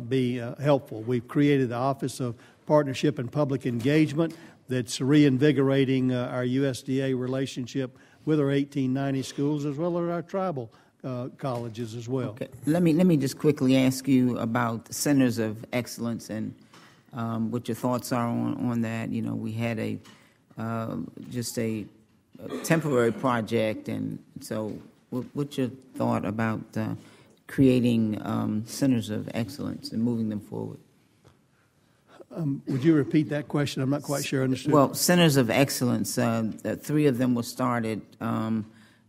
be helpful. We've created the Office of Partnership and Public Engagement that's reinvigorating our USDA relationship with our 1890 schools as well as our tribal colleges as well. Okay. Let me just quickly ask you about the Centers of Excellence and what your thoughts are on that. You know, we had just a temporary project, and so what's your thought about creating Centers of Excellence and moving them forward? Would you repeat that question? I'm not quite sure I understood. Well, Centers of Excellence, 3 of them were started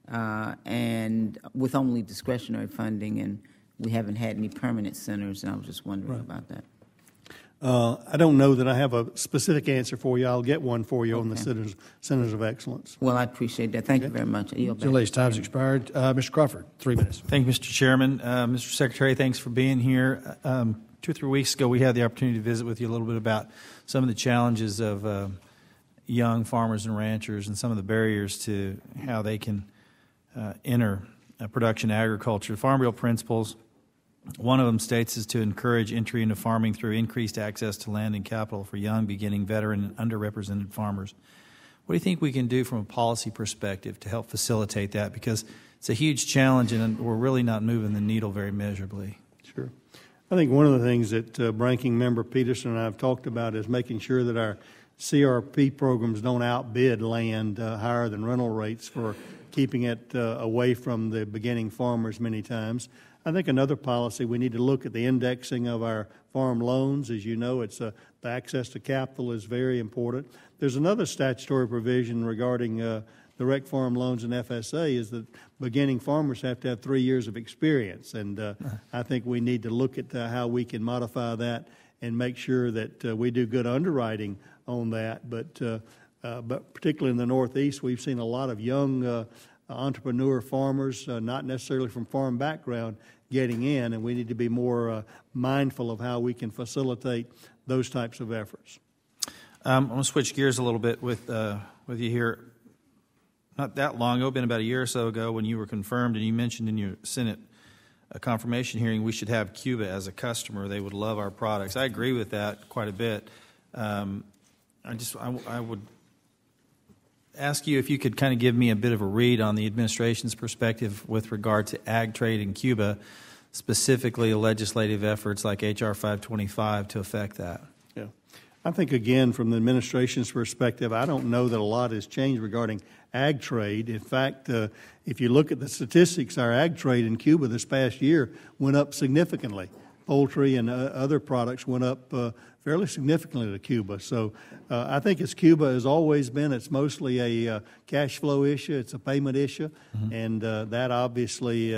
and with only discretionary funding, and we haven't had any permanent centers, and I was just wondering about that. I don't know that I have a specific answer for you. I'll get one for you on the Centers of Excellence. Well, I appreciate that. Thank you very much. Today's time's expired. Mr. Crawford, 3 minutes. Thank you, Mr. Chairman. Mr. Secretary, thanks for being here. 2 or 3 weeks ago, we had the opportunity to visit with you a little bit about some of the challenges of young farmers and ranchers and some of the barriers to how they can enter production agriculture. Farm Bill principles, one of them states is to encourage entry into farming through increased access to land and capital for young, beginning, veteran, and underrepresented farmers. What do you think we can do from a policy perspective to help facilitate that? Because it's a huge challenge, and we're really not moving the needle very measurably. Sure. I think one of the things that Ranking Member Peterson and I have talked about is making sure that our CRP programs don't outbid land higher than rental rates for keeping it away from the beginning farmers many times. I think another policy, we need to look at the indexing of our farm loans. As you know, it's the access to capital is very important. There's another statutory provision regarding direct farm loans and FSA is that beginning farmers have to have 3 years of experience. And I think we need to look at how we can modify that and make sure that we do good underwriting on that. But particularly in the Northeast, we've seen a lot of young entrepreneur farmers, not necessarily from farm background, getting in, and we need to be more mindful of how we can facilitate those types of efforts. I'm going to switch gears a little bit with you here. Not that long ago, been about a year or so ago, when you were confirmed, and you mentioned in your Senate confirmation hearing we should have Cuba as a customer. They would love our products. I agree with that quite a bit. I would ask you if you could kind of give me a bit of a read on the administration's perspective with regard to ag trade in Cuba, specifically legislative efforts like H.R. 525 to affect that. Yeah. I think, again, from the administration's perspective, I don't know that a lot has changed regarding ag trade. In fact, if you look at the statistics, our ag trade in Cuba this past year went up significantly. Poultry and other products went up fairly significantly to Cuba. So I think as Cuba has always been, it's mostly a cash flow issue. It's a payment issue. Mm-hmm. And that obviously,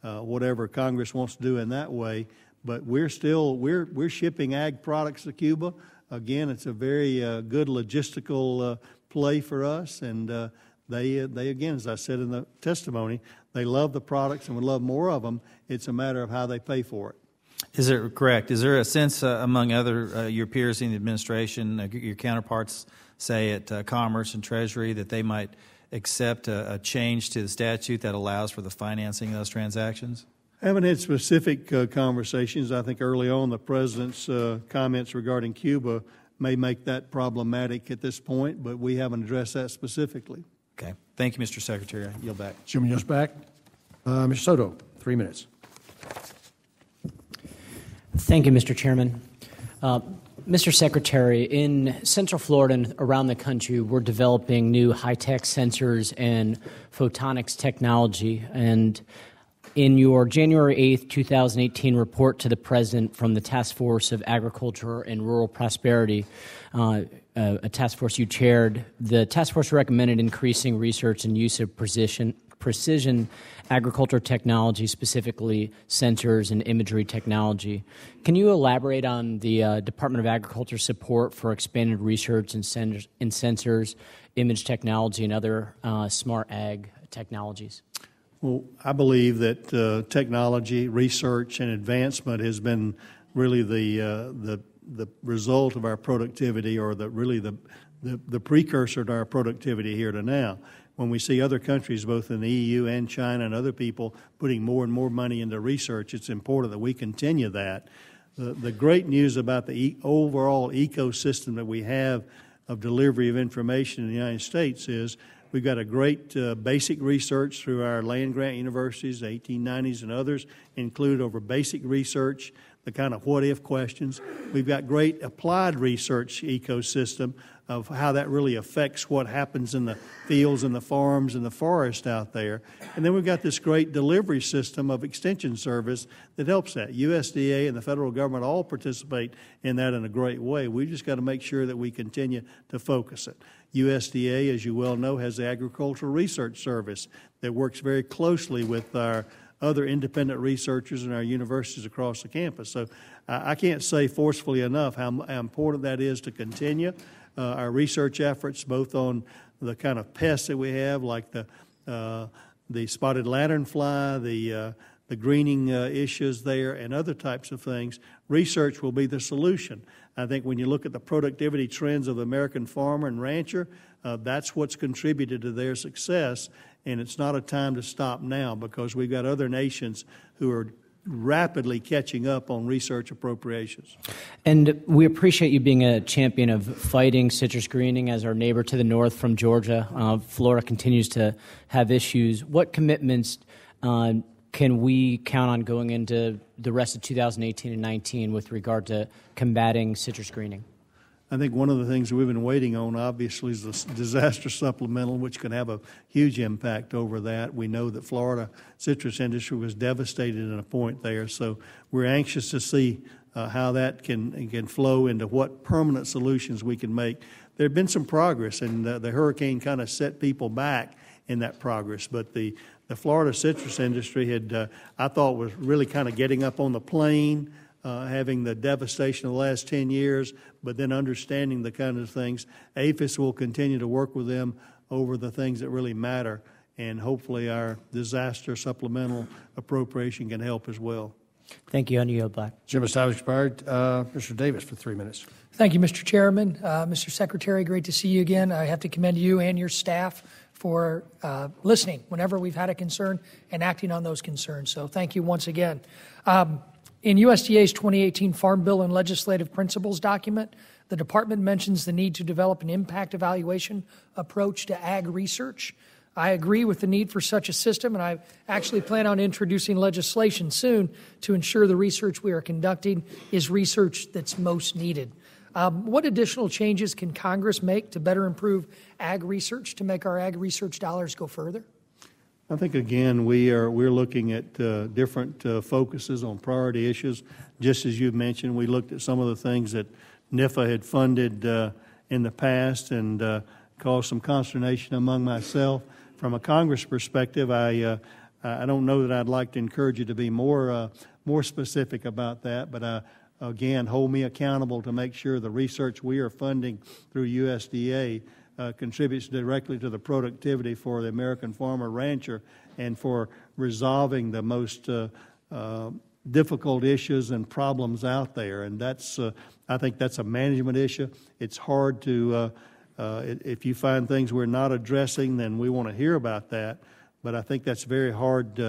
whatever Congress wants to do in that way. But we're shipping ag products to Cuba. Again, it's a very good logistical play for us. And they again, as I said in the testimony, they love the products and would love more of them. It's a matter of how they pay for it. Is it correct? Is there a sense among other your peers in the administration, your counterparts, say at Commerce and Treasury, that they might accept a change to the statute that allows for the financing of those transactions? I haven't had specific conversations. I think early on the President's comments regarding Cuba may make that problematic at this point, but we haven't addressed that specifically. Okay. Thank you, Mr. Secretary. I yield back. Jim, yields back. Mr. Soto, 3 minutes. Thank you, Mr. Chairman. Mr. Secretary, in Central Florida and around the country, we're developing new high-tech sensors and photonics technology. And in your January 8th, 2018 report to the President from the Task Force of Agriculture and Rural Prosperity, a task force you chaired, the task force recommended increasing research and use of precision agriculture technology, specifically sensors and imagery technology. Can you elaborate on the Department of Agriculture support for expanded research in sensors, image technology, and other smart ag technologies? Well, I believe that technology, research, and advancement has been really the result of our productivity, or the precursor to our productivity here to now. When we see other countries, both in the EU and China and other people, putting more and more money into research, it's important that we continue that. The great news about the overall ecosystem that we have of delivery of information in the United States is we've got a great basic research through our land-grant universities, the 1890s and others, include over basic research, the kind of what-if questions. We've got great applied research ecosystem of how that really affects what happens in the fields and the farms and the forest out there. And then we've got this great delivery system of extension service that helps that. USDA and the federal government all participate in that in a great way. We've just got to make sure that we continue to focus it. USDA, as you well know, has the Agricultural Research Service that works very closely with our other independent researchers in our universities across the campus. So I can't say forcefully enough how important that is to continue our research efforts, both on the kind of pests that we have, like the spotted lanternfly, the greening issues there, and other types of things. Research will be the solution. I think when you look at the productivity trends of the American farmer and rancher, that's what's contributed to their success. And it's not a time to stop now, because we've got other nations who are rapidly catching up on research appropriations. And we appreciate you being a champion of fighting citrus greening as our neighbor to the north from Georgia. Florida continues to have issues. What commitments can we count on going into the rest of 2018 and 19 with regard to combating citrus greening? I think one of the things we've been waiting on, obviously, is the disaster supplemental, which can have a huge impact over that. We know that Florida citrus industry was devastated at a point there, so we're anxious to see how that can flow into what permanent solutions we can make. There had been some progress, and the hurricane kind of set people back in that progress, but the Florida citrus industry had, I thought, was really kind of getting up on the plane, having the devastation of the last 10 years, but then understanding the kind of things. APHIS will continue to work with them over the things that really matter, and hopefully our disaster supplemental appropriation can help as well. Thank you. I yield back. Jim's time has expired. Mr. Davis for 3 minutes. Thank you, Mr. Chairman. Mr. Secretary, great to see you again. I have to commend you and your staff for listening whenever we've had a concern and acting on those concerns. So thank you once again. In USDA's 2018 Farm Bill and Legislative Principles document, the department mentions the need to develop an impact evaluation approach to ag research. I agree with the need for such a system, and I actually plan on introducing legislation soon to ensure the research we are conducting is research that's most needed. What additional changes can Congress make to better improve ag research to make our ag research dollars go further? I think, again, we're looking at different focuses on priority issues. Just as you mentioned, we looked at some of the things that NIFA had funded in the past and caused some consternation among myself. From a Congress perspective, I don't know that I'd like to encourage you to be more specific about that, but again, hold me accountable to make sure the research we are funding through USDA contributes directly to the productivity for the American farmer rancher and for resolving the most difficult issues and problems out there. And that's, I think that's a management issue. It's hard to, if you find things we're not addressing, then we want to hear about that. But I think that's very hard,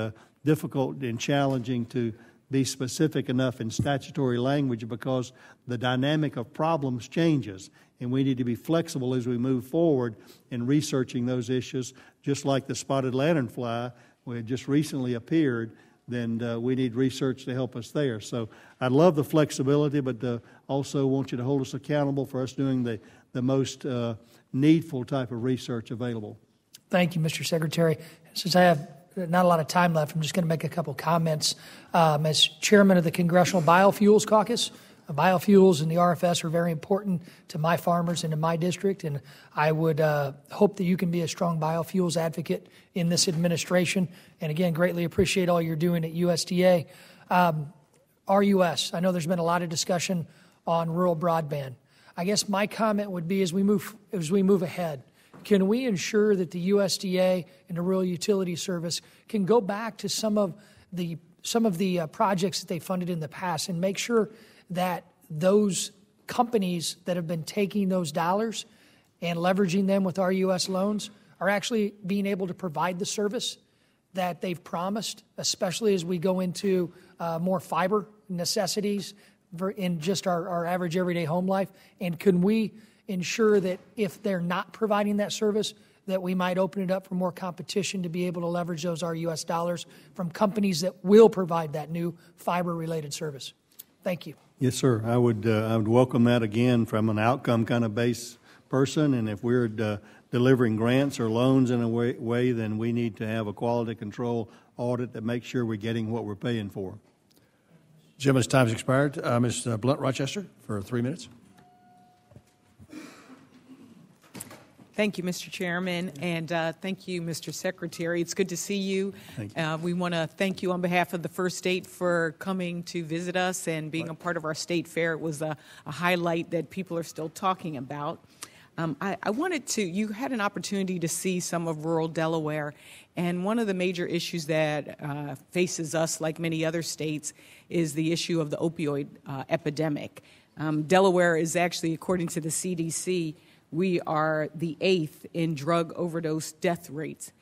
difficult and challenging to be specific enough in statutory language because the dynamic of problems changes, and we need to be flexible as we move forward in researching those issues. Just like the spotted lanternfly, which had just recently appeared, then we need research to help us there. So I love the flexibility, but also want you to hold us accountable for us doing the most needful type of research available. Thank you, Mr. Secretary. Since I have not a lot of time left, I'm just going to make a couple comments. As chairman of the Congressional Biofuels Caucus, biofuels and the RFS are very important to my farmers and to my district, and I would hope that you can be a strong biofuels advocate in this administration. And again, greatly appreciate all you're doing at USDA. RUS, I know there's been a lot of discussion on rural broadband. I guess my comment would be as we move ahead, can we ensure that the USDA and the Rural Utility Service can go back to some of the projects that they funded in the past and make sure that those companies that have been taking those dollars and leveraging them with RUS loans are actually being able to provide the service that they've promised, especially as we go into more fiber necessities in just our average everyday home life? And can we ensure that if they're not providing that service, that we might open it up for more competition to be able to leverage those RUS dollars from companies that will provide that new fiber-related service? Thank you. Yes, sir. I would welcome that again from an outcome kind of based person, and if we're delivering grants or loans in a way, then we need to have a quality control audit that makes sure we're getting what we're paying for. Gentleman's time has expired. Ms. Blunt Rochester for 3 minutes. Thank you, Mr. Chairman, and thank you, Mr. Secretary. It's good to see you. We want to thank you on behalf of the First State for coming to visit us and being a part of our state fair. It was a highlight that people are still talking about. I wanted to, you had an opportunity to see some of rural Delaware, and one of the major issues that faces us, like many other states, is the issue of the opioid epidemic. Delaware is actually, according to the CDC, we are the 8th in drug overdose death rates.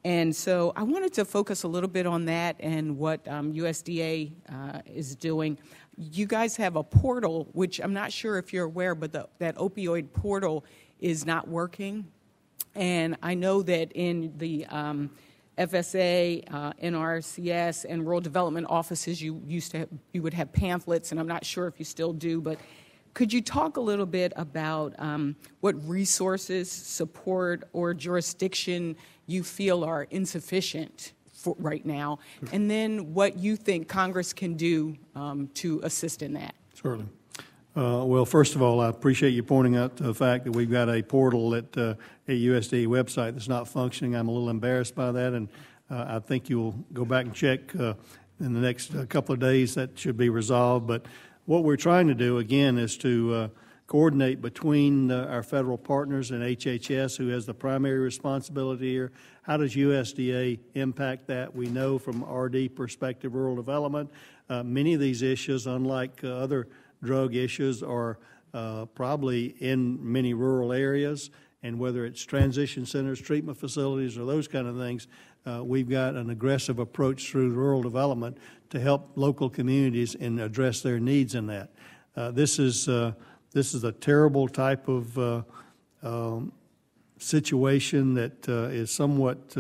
And so I wanted to focus a little bit on that and what USDA is doing. You guys have a portal, which I'm not sure if you're aware, but that opioid portal is not working. And I know that in the FSA, NRCS, and rural development offices, you would have pamphlets, and I'm not sure if you still do, but Could you talk a little bit about what resources, support, or jurisdiction you feel are insufficient for right now, and then what you think Congress can do to assist in that? Certainly. Well, first of all, I appreciate you pointing out the fact that we've got a portal at USDA website that's not functioning. I'm a little embarrassed by that, and I think you'll go back and check in the next couple of days. That should be resolved. But what we're trying to do, again, is to coordinate between our federal partners and HHS, who has the primary responsibility here. How does USDA impact that? We know from RD perspective, rural development, many of these issues, unlike other drug issues, are probably in many rural areas, and whether it's transition centers, treatment facilities, or those kind of things, we've got an aggressive approach through rural development to help local communities and address their needs in that. This is a terrible type of situation that is somewhat,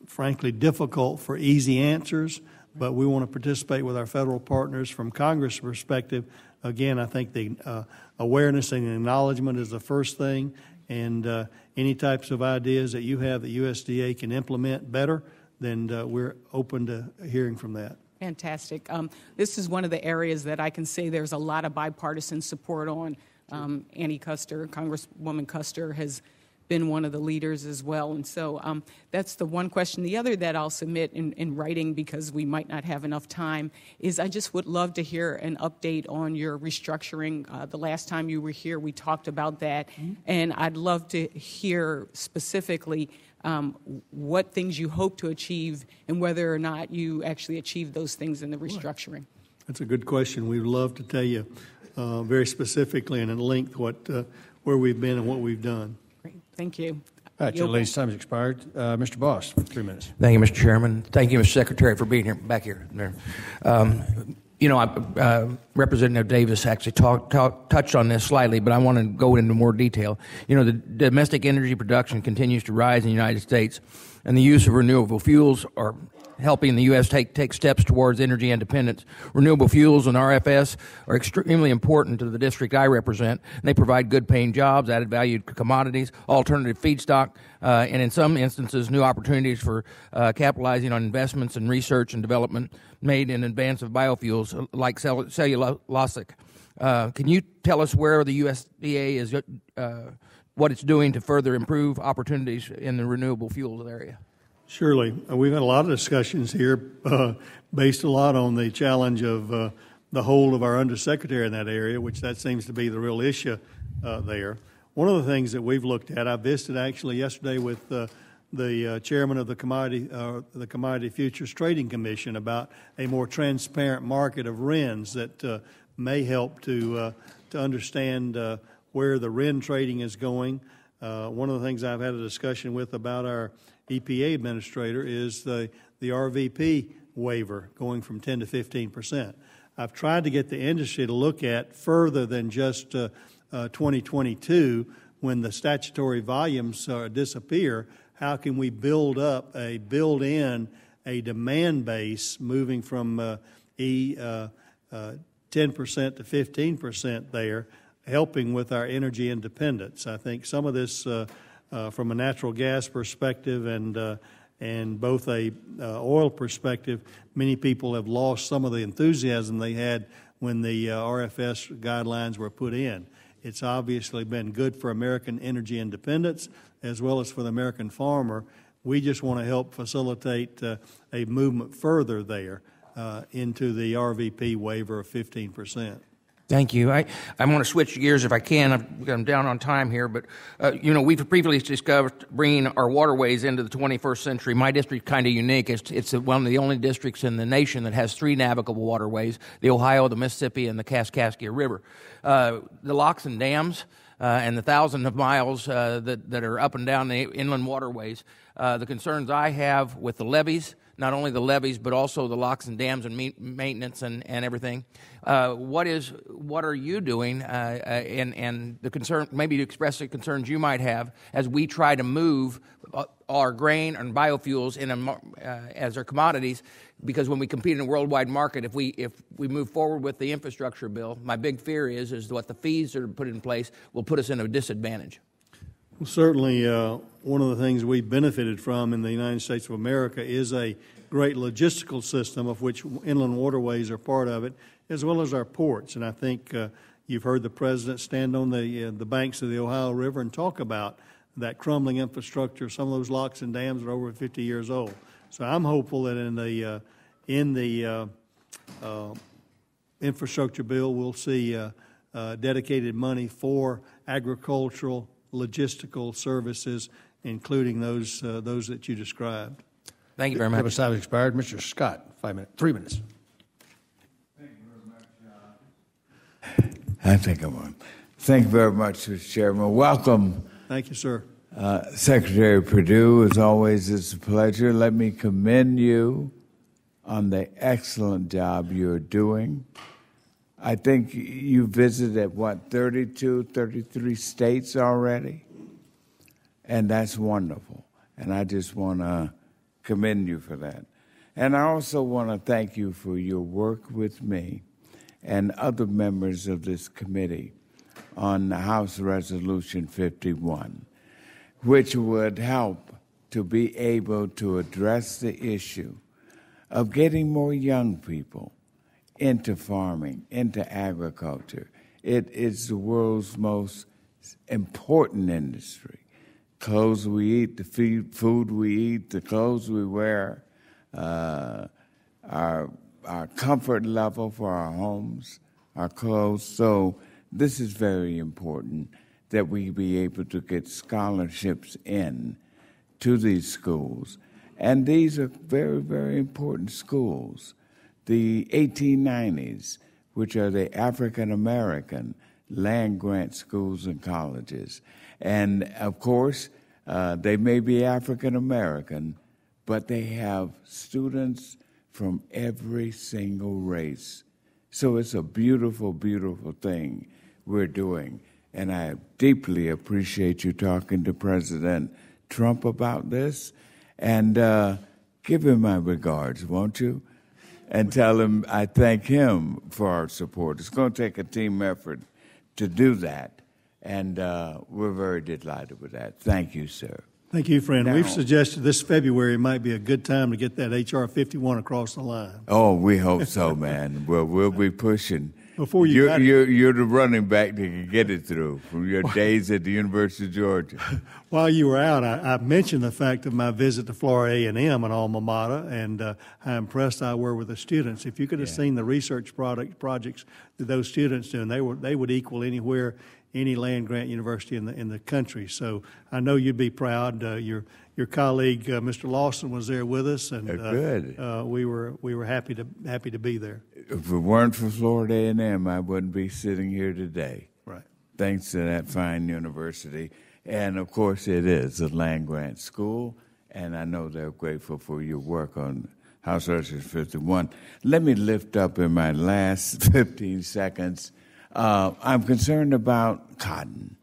frankly, difficult for easy answers, but we want to participate with our federal partners. From Congress' perspective, again, I think the awareness and acknowledgement is the first thing, and any types of ideas that you have that USDA can implement better, then we're open to hearing from that. Fantastic. This is one of the areas that I can say there's a lot of bipartisan support on. Annie Custer, Congresswoman Custer, has been one of the leaders as well. And so that's the one question. The other that I'll submit in writing, because we might not have enough time, is I just would love to hear an update on your restructuring. The last time you were here, we talked about that. Mm-hmm. And I'd love to hear specifically what things you hope to achieve and whether or not you actually achieved those things in the restructuring. That's a good question. We'd love to tell you very specifically and in length where we've been and what we've done. Great. Thank you. All right, your lady's time has expired. Mr. Boss, 3 minutes. Thank you, Mr. Chairman. Thank you, Mr. Secretary, for being here, back here. Representative Davis actually touched on this slightly, but I want to go into more detail. The domestic energy production continues to rise in the United States, and the use of renewable fuels are helping the U.S. take steps towards energy independence. Renewable fuels and RFS are extremely important to the district I represent, and they provide good-paying jobs, added value commodities, alternative feedstock, and in some instances, new opportunities for capitalizing on investments in research and development made in advance of biofuels like cellulosic. Can you tell us where the USDA is, what it's doing to further improve opportunities in the renewable fuels area? Surely. We've had a lot of discussions here based a lot on the challenge of the hold of our undersecretary in that area, which that seems to be the real issue there. One of the things that we've looked at, I visited actually yesterday with the chairman of the Commodity Futures Trading Commission about a more transparent market of RINs that may help to understand where the RIN trading is going. One of the things I've had a discussion with about our EPA administrator is the RVP waiver going from 10 to 15%. I've tried to get the industry to look at further than just 2022 when the statutory volumes disappear. How can we build in a demand base moving from 10% to 15% there, helping with our energy independence? I think some of this from a natural gas perspective and both a oil perspective, many people have lost some of the enthusiasm they had when the RFS guidelines were put in. It's obviously been good for American energy independence as well as for the American farmer. We just want to help facilitate a movement further there into the RVP waiver of 15%. Thank you. I want to switch gears if I can. I'm down on time here, but we've previously discovered bringing our waterways into the 21st century. My district kind of unique. It's one of the only districts in the nation that has 3 navigable waterways: the Ohio, the Mississippi, and the Kaskaskia River. The locks and dams and the thousands of miles that are up and down the inland waterways the concerns I have with the levees, not only the levees, but also the locks and dams and maintenance and everything. What are you doing, and the concern, maybe to express the concerns you might have as we try to move our grain and biofuels as our commodities? Because when we compete in a worldwide market, if we move forward with the infrastructure bill, my big fear is what the fees that are put in place will put us in a disadvantage. Well, certainly, one of the things we've benefited from in the United States of America is a great logistical system, of which inland waterways are part of it, as well as our ports. And I think you've heard the President stand on the banks of the Ohio River and talk about that crumbling infrastructure. Some of those locks and dams are over 50 years old. So I'm hopeful that in the infrastructure bill, we'll see dedicated money for agricultural logistical services, including those that you described. Thank you very much. Time has expired. Mr. Scott, 3 minutes. Thank you very much. I think I'm on. Thank you very much, Mr. Chairman. Welcome. Thank you, sir. Secretary Perdue, as always, it's a pleasure. Let me commend you on the excellent job you're doing. I think you visited, 32, 33 states already? And that's wonderful. And I just want to commend you for that. And I also want to thank you for your work with me and other members of this committee on House Resolution 51, which would help to be able to address the issue of getting more young people into farming, into agriculture. It is the world's most important industry. Clothes we eat, the food we eat, the clothes we wear, our comfort level for our homes, our clothes. So this is very important that we be able to get scholarships in to these schools. And these are very, very important schools. The 1890s, which are the African American land-grant schools and colleges. And, of course, they may be African American, but they have students from every single race. So it's a beautiful, beautiful thing we're doing. And I deeply appreciate you talking to President Trump about this. And give him my regards, won't you? And tell him I thank him for our support. It's going to take a team effort to do that. And we're very delighted with that. Thank you, sir. Thank you, friend. Now, we've suggested this February might be a good time to get that H.R. 51 across the line. Oh, we hope so, man. We'll be pushing. Before you're the running back that can get it through from your days at the University of Georgia. While you were out, I mentioned the fact of my visit to Florida A&M, an alma mater, and how impressed I were with the students. If you could have seen the research projects that those students do, they would equal any land-grant university in the country. So I know you'd be proud. Your colleague, Mr. Lawson, was there with us, and good. We were happy to be there. If it weren't for Florida A&M, I wouldn't be sitting here today. Right. Thanks to that fine university. And, of course, it is a land-grant school, and I know they're grateful for your work on House Resolution 51. Let me lift up in my last 15 seconds. I'm concerned about cotton.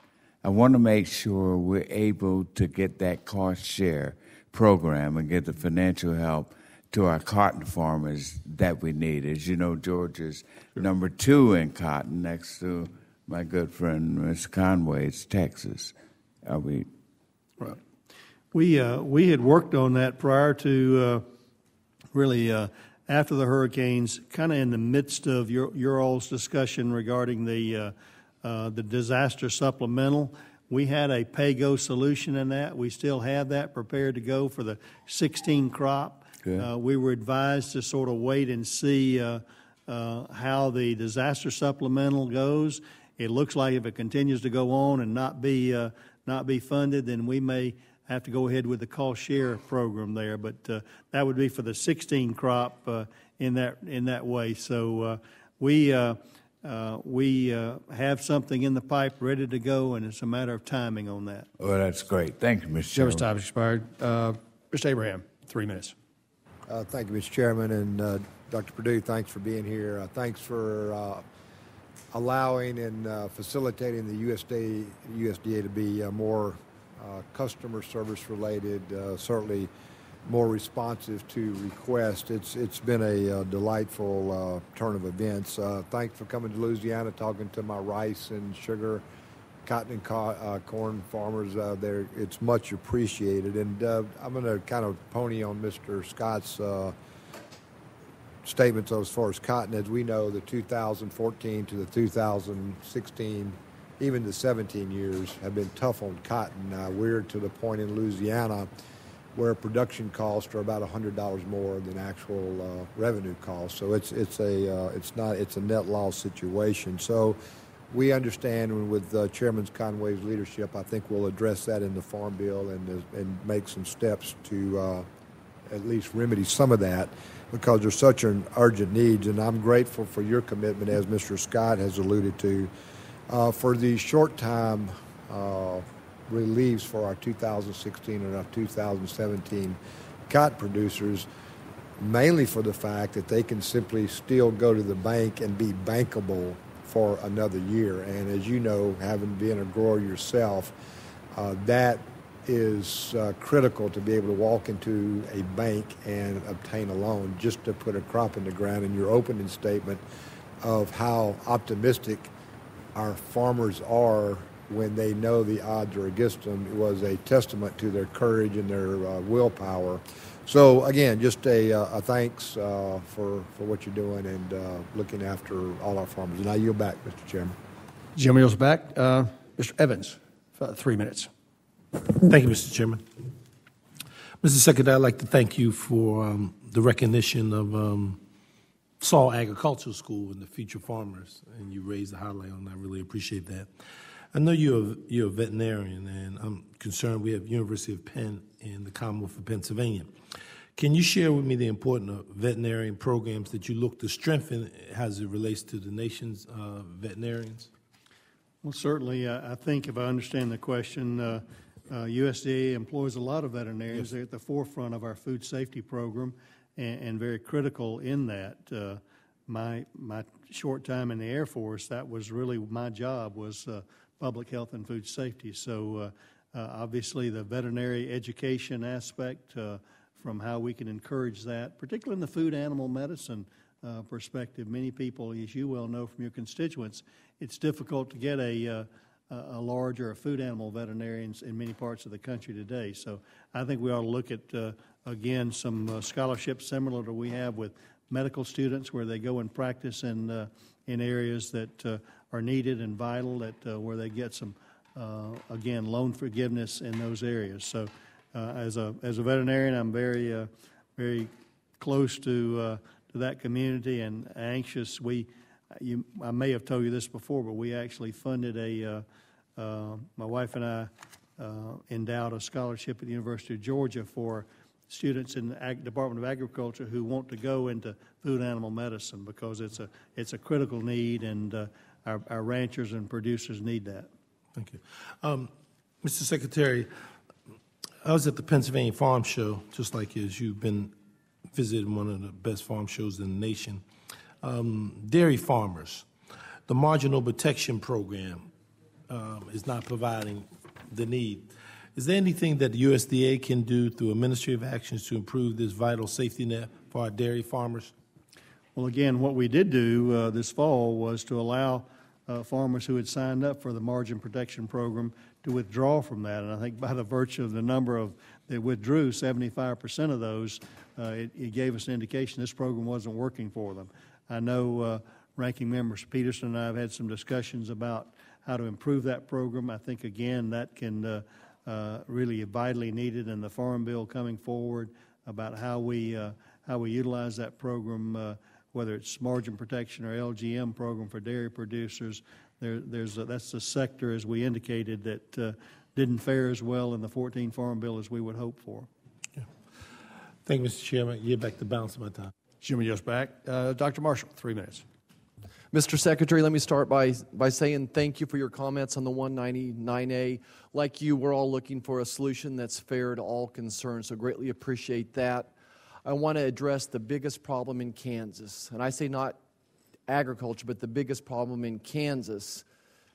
I want to make sure we're able to get that cost share program and get the financial help to our cotton farmers that we need. As you know, Georgia's number 2 in cotton, next to my good friend, Ms. Conway's Texas. Are we? Right. We had worked on that prior to really after the hurricanes, kind of in the midst of your all's discussion regarding the disaster supplemental. We had a pay-go solution in that. We still have that prepared to go for the 16 crop. We were advised to sort of wait and see how the disaster supplemental goes. It looks like if it continues to go on and not be funded, then we may have to go ahead with the cost share program there. But that would be for the 16 crop in that way. So we have something in the pipe ready to go, and it's a matter of timing on that. Well, that's great. Thank you, Mr. Chairman. Time expired. Mr. Abraham, 3 minutes. Thank you, Mr. Chairman, and Dr. Perdue, thanks for being here. Thanks for allowing and facilitating the USDA to be more customer service related, certainly more responsive to requests. It's been a delightful turn of events. Thanks for coming to Louisiana, talking to my rice and sugar, cotton and corn farmers there. It's much appreciated. And I'm going to kind of pony on Mr. Scott's statements as far as cotton. As we know, the 2014 to the 2016, even the 17 years have been tough on cotton. We're to the point in Louisiana where production costs are about $100 more than actual revenue costs. So it's a net loss situation. So we understand with Chairman Conway's leadership, I think we'll address that in the Farm Bill and make some steps to at least remedy some of that, because there's such an urgent need. And I'm grateful for your commitment, as Mr. Scott has alluded to, for the short-time reliefs for our 2016 and our 2017 cotton producers, mainly for the fact that they can simply still go to the bank and be bankable for another year. And as you know, having been a grower yourself, that is critical to be able to walk into a bank and obtain a loan just to put a crop in the ground. And your opening statement of how optimistic our farmers are when they know the odds are against them was a testament to their courage and their willpower. So again, just a thanks for what you're doing and looking after all our farmers. And I yield back, Mr. Chairman. Jim yields back. Mr. Evans, 3 minutes. Thank you, Mr. Chairman. Mr. Secretary, I'd like to thank you for the recognition of Saul Agricultural School and the future farmers, and you raised the highlight on that. I really appreciate that. I know you're a veterinarian, and I'm concerned we have University of Penn in the Commonwealth of Pennsylvania. Can you share with me the important veterinarian programs that you look to strengthen as it relates to the nation's veterinarians? Well, certainly, I think if I understand the question, USDA employs a lot of veterinarians. Yes. They're at the forefront of our food safety program and very critical in that. My short time in the Air Force, that was really my job, was public health and food safety. So obviously the veterinary education aspect from how we can encourage that, particularly in the food animal medicine perspective. Many people, as you well know from your constituents, it's difficult to get a large or a food animal veterinarians in many parts of the country today. So I think we ought to look at, again, some scholarships similar to we have with medical students, where they go and practice in areas that are needed and vital, that where they get some, again, loan forgiveness in those areas. So as a veterinarian, I'm very very close to that community and anxious. I may have told you this before, but we actually funded my wife and I endowed a scholarship at the University of Georgia for students in the Department of Agriculture who want to go into food animal medicine, because it's a critical need, and our ranchers and producers need that. Thank you. Mr. Secretary, I was at the Pennsylvania Farm Show, just like as you've been visiting one of the best farm shows in the nation. Dairy farmers, the marginal protection program is not providing the need. Is there anything that the USDA can do through administrative actions to improve this vital safety net for our dairy farmers? Well, again, what we did do this fall was to allow farmers who had signed up for the margin protection program to withdraw from that. And I think by the virtue of the number of that withdrew, 75% of those, it gave us an indication this program wasn't working for them. I know Ranking Member Peterson and I have had some discussions about how to improve that program. I think, again, that can really vitally needed in the Farm Bill coming forward about how we utilize that program, whether it's margin protection or LGM program for dairy producers. That's the sector, as we indicated, that didn't fare as well in the 14 Farm Bill as we would hope for. Yeah. Thank you, Mr. Chairman. You're back to balance my time. Jimmy, just back. Dr. Marshall, 3 minutes. Mr. Secretary, let me start by saying thank you for your comments on the 199A. Like you, we're all looking for a solution that's fair to all concerned, so greatly appreciate that. I want to address the biggest problem in Kansas, and I say not agriculture, but the biggest problem in Kansas,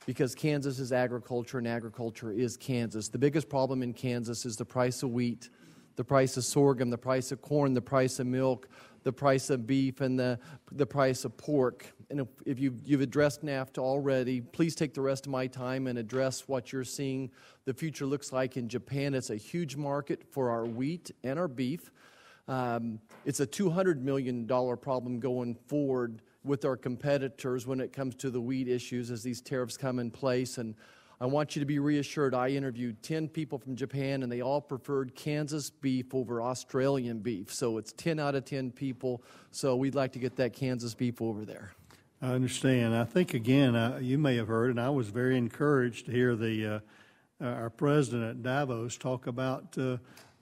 because Kansas is agriculture and agriculture is Kansas. The biggest problem in Kansas is the price of wheat, the price of sorghum, the price of corn, the price of milk, the price of beef, and the price of pork. And if you've addressed NAFTA already, please take the rest of my time and address what you're seeing the future looks like in Japan. It's a huge market for our wheat and our beef. It's a $200 million problem going forward with our competitors when it comes to the wheat issues as these tariffs come in place. And I want you to be reassured, I interviewed 10 people from Japan, and they all preferred Kansas beef over Australian beef. So it's 10 out of 10 people. So we'd like to get that Kansas beef over there. I understand. I think, again, you may have heard, and I was very encouraged to hear our president at Davos talk about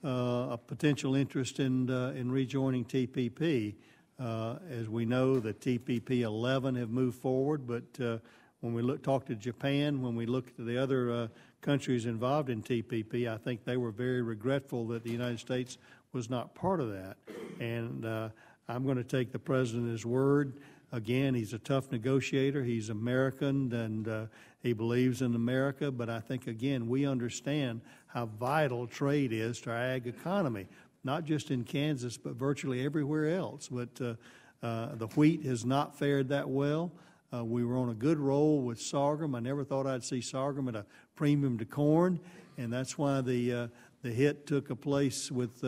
a potential interest in rejoining TPP. As we know, the TPP 11 have moved forward, but when we talk to Japan, when we look at the other countries involved in TPP, I think they were very regretful that the United States was not part of that. And I'm going to take the president at his word. Again, he's a tough negotiator. He's American, and he believes in America. But I think, again, we understand how vital trade is to our ag economy, not just in Kansas, but virtually everywhere else. But the wheat has not fared that well. We were on a good roll with sorghum. I never thought I'd see sorghum at a premium to corn, and that's why the hit took place with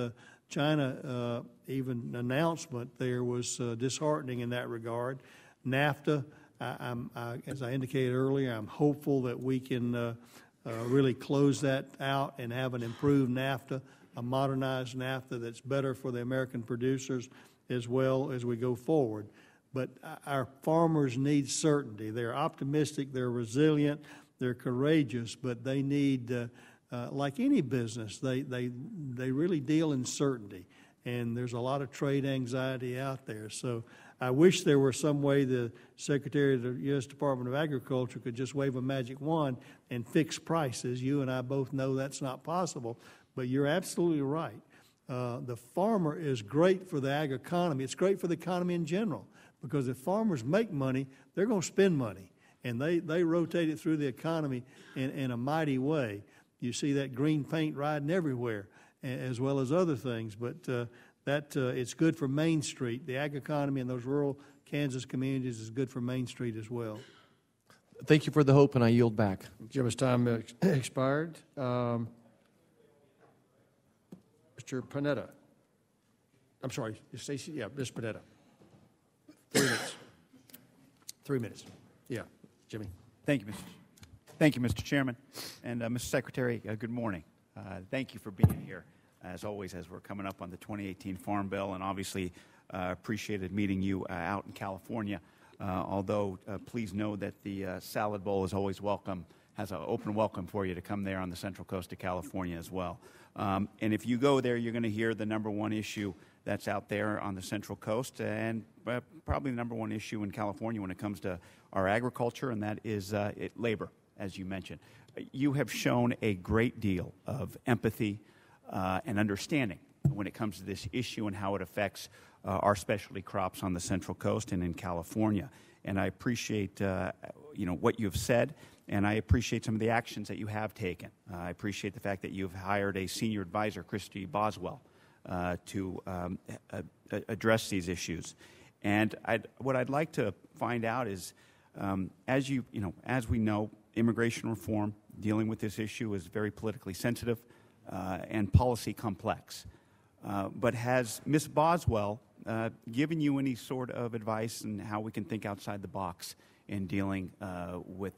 China. Even announcement there was disheartening in that regard. NAFTA, as I indicated earlier, I'm hopeful that we can really close that out and have an improved NAFTA, a modernized NAFTA that's better for the American producers as well as we go forward. But our farmers need certainty. They're optimistic, they're resilient, they're courageous, but they need, like any business, they really deal in certainty. And there's a lot of trade anxiety out there. So I wish there were some way the Secretary of the U.S. Department of Agriculture could just wave a magic wand and fix prices. You and I both know that's not possible, but you're absolutely right. The farmer is great for the ag economy. It's great for the economy in general, because if farmers make money, they're going to spend money, and they rotate it through the economy in a mighty way. You see that green paint riding everywhere, as well as other things, but it's good for Main Street. The ag economy in those rural Kansas communities is good for Main Street as well. Thank you for the hope, and I yield back. Jim's time expired. Mr. Panetta. I'm sorry, Stacey? Yeah, Ms. Panetta. 3 minutes. 3 minutes. Yeah, Jimmy. Thank you, Mr. Chairman. And Mr. Secretary, good morning. Thank you for being here, as always, as we're coming up on the 2018 Farm Bill, and obviously appreciated meeting you out in California, although please know that the Salad Bowl is always welcome, has an open welcome for you to come there on the Central Coast of California as well. And if you go there, you're going to hear the number one issue that's out there on the Central Coast, and probably the number one issue in California when it comes to our agriculture, and that is labor, as you mentioned. You have shown a great deal of empathy and understanding when it comes to this issue and how it affects our specialty crops on the Central Coast and in California. And I appreciate what you've said, and I appreciate some of the actions that you have taken. I appreciate the fact that you've hired a senior advisor, Christy Boswell, to address these issues. And what I'd like to find out is, as we know, immigration reform, dealing with this issue is very politically sensitive and policy complex. But has Ms. Boswell given you any sort of advice on how we can think outside the box in dealing with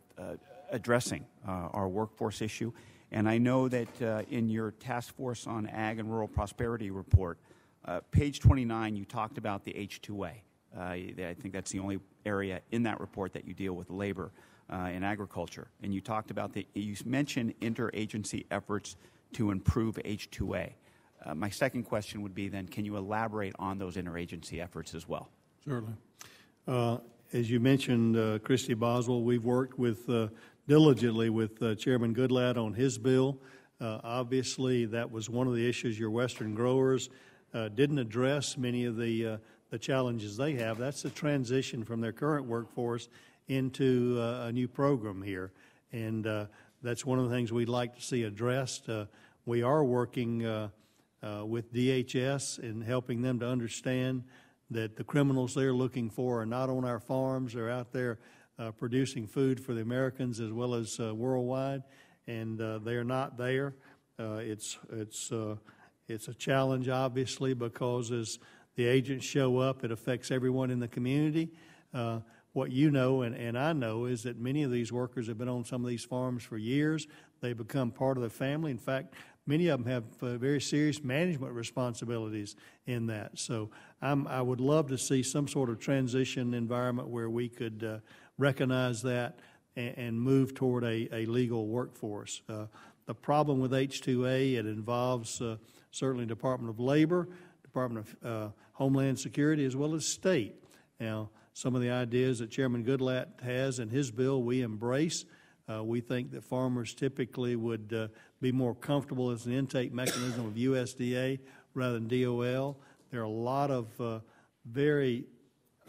addressing our workforce issue? And I know that in your Task Force on Ag and Rural Prosperity report, page 29, you talked about the H-2A. I think that's the only area in that report that you deal with labor in agriculture. And you talked about you mentioned interagency efforts to improve H-2A. My second question would be then, can you elaborate on those interagency efforts as well? Certainly. As you mentioned, Christy Boswell, we've worked with diligently with Chairman Goodlatte on his bill. Obviously, that was one of the issues your Western growers didn't address many of the challenges they have. That's the transition from their current workforce into a new program here. And that's one of the things we'd like to see addressed. We are working with DHS and helping them to understand that the criminals they're looking for are not on our farms. They're out there producing food for the Americans as well as worldwide, and they are not there. It's a challenge, obviously, because as the agents show up, it affects everyone in the community. What you know and I know is that many of these workers have been on some of these farms for years. They become part of the family. In fact, many of them have very serious management responsibilities in that. So I would love to see some sort of transition environment where we could recognize that and move toward a legal workforce. The problem with H-2A, it involves certainly Department of Labor, Department of Homeland Security, as well as state. Now, some of the ideas that Chairman Goodlatte has in his bill we embrace. We think that farmers typically would be more comfortable as an intake mechanism of USDA rather than DOL. There are a lot of very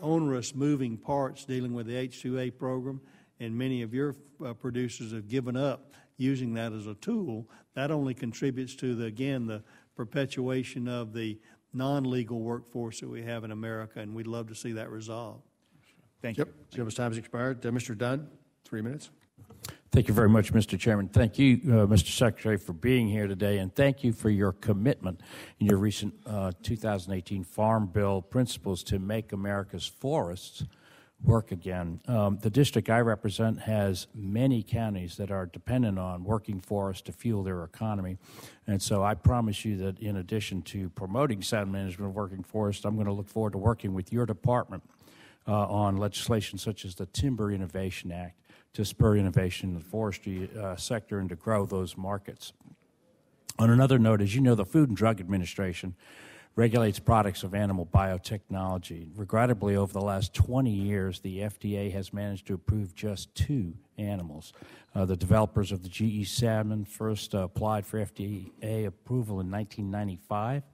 onerous moving parts dealing with the H-2A program, and many of your producers have given up using that as a tool. That only contributes to, the perpetuation of the non-legal workforce that we have in America, and we'd love to see that resolved. Thank you. you. Jim's time has expired. Mr. Dunn, 3 minutes. Thank you very much, Mr. Chairman. Thank you, Mr. Secretary, for being here today, and thank you for your commitment in your recent 2018 Farm Bill principles to make America's forests work again. The district I represent has many counties that are dependent on working forests to fuel their economy, and so I promise you that in addition to promoting sound management of working forests, I'm going to look forward to working with your department on legislation such as the Timber Innovation Act to spur innovation in the forestry sector and to grow those markets. On another note, as you know, the Food and Drug Administration regulates products of animal biotechnology. Regrettably, over the last 20 years, the FDA has managed to approve just 2 animals. The developers of the GE salmon first applied for FDA approval in 1995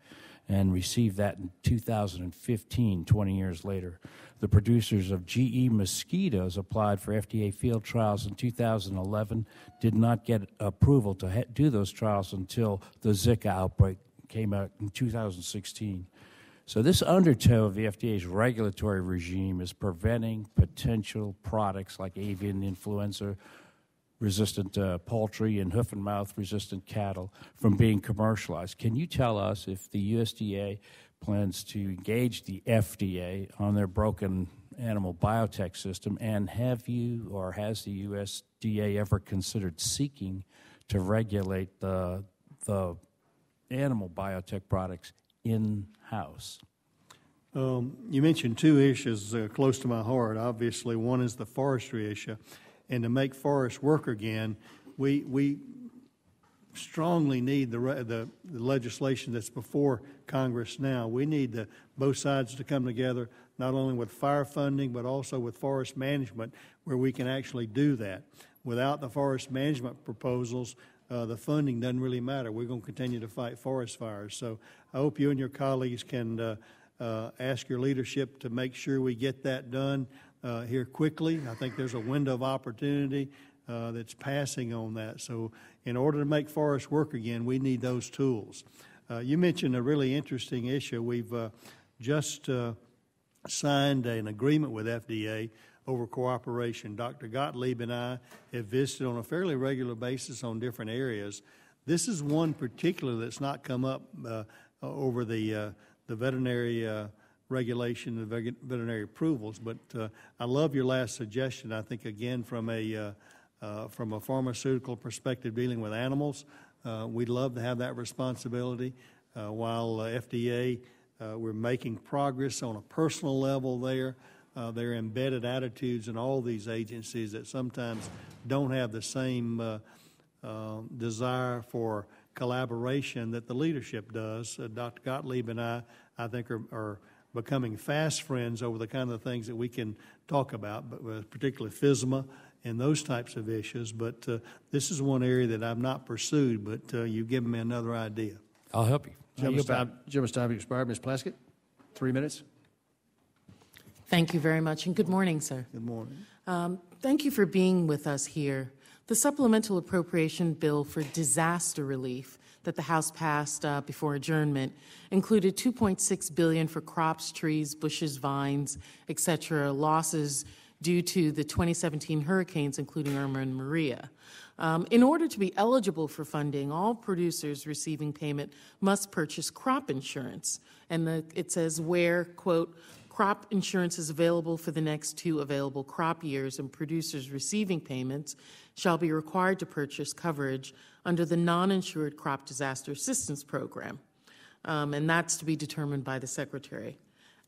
and received that in 2015, 20 years later. The producers of GE mosquitoes applied for FDA field trials in 2011, did not get approval to do those trials until the Zika outbreak came out in 2016. So this undertow of the FDA's regulatory regime is preventing potential products like avian influenza, resistant poultry, and hoof and mouth resistant cattle from being commercialized. Can you tell us if the USDA plans to engage the FDA on their broken animal biotech system, and have you or has the USDA ever considered seeking to regulate the animal biotech products in-house? You mentioned 2 issues close to my heart. Obviously, one is the forestry issue. And to make forests work again, we strongly need the legislation that's before Congress now. We need both sides to come together, not only with fire funding, but also with forest management, where we can actually do that. Without the forest management proposals, the funding doesn't really matter. We're going to continue to fight forest fires. So I hope you and your colleagues can ask your leadership to make sure we get that done here quickly. I think there's a window of opportunity that's passing on that. So in order to make forests work again, we need those tools. You mentioned a really interesting issue. We've just signed an agreement with FDA over cooperation. Dr. Gottlieb and I have visited on a fairly regular basis on different areas. This is one particular that's not come up over the veterinary regulation and veterinary approvals, but I love your last suggestion. I think, again, from a pharmaceutical perspective dealing with animals, we'd love to have that responsibility. While FDA, we're making progress on a personal level there, there are embedded attitudes in all these agencies that sometimes don't have the same desire for collaboration that the leadership does. Dr. Gottlieb and I think, are becoming fast friends over the kind of things that we can talk about, but particularly FSMA and those types of issues. But this is one area that I've not pursued, but you've given me another idea. I'll help you. Gentleman's time expired. Ms. Plaskett, 3 minutes. Thank you very much, and good morning, sir. Good morning. Thank you for being with us here. The supplemental appropriation bill for disaster relief that the House passed before adjournment included $2.6 billion for crops, trees, bushes, vines, etc., losses due to the 2017 hurricanes, including Irma and Maria. In order to be eligible for funding, all producers receiving payment must purchase crop insurance. And it says where, quote, crop insurance is available for the next 2 available crop years, and producers receiving payments shall be required to purchase coverage under the non-insured crop disaster assistance program. And that's to be determined by the Secretary.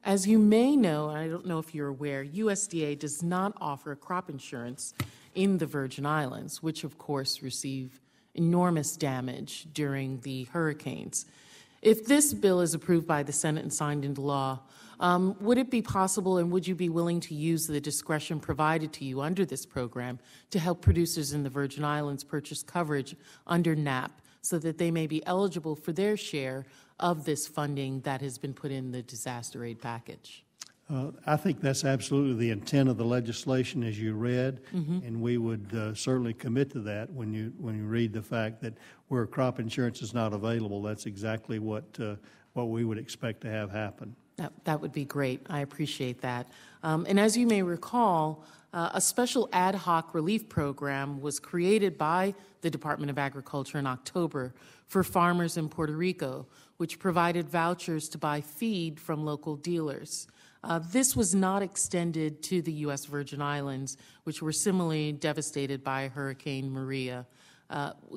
As you may know, I don't know if you're aware, USDA does not offer crop insurance in the Virgin Islands, which of course receive enormous damage during the hurricanes. If this bill is approved by the Senate and signed into law, would it be possible, and would you be willing to use the discretion provided to you under this program to help producers in the Virgin Islands purchase coverage under NAP so that they may be eligible for their share of this funding that has been put in the disaster aid package? I think that's absolutely the intent of the legislation as you read, and we would certainly commit to that when you read the fact that where crop insurance is not available, that's exactly what we would expect to have happen. That would be great. I appreciate that. And as you may recall, a special ad hoc relief program was created by the Department of Agriculture in October for farmers in Puerto Rico, which provided vouchers to buy feed from local dealers. This was not extended to the U.S. Virgin Islands, which were similarly devastated by Hurricane Maria.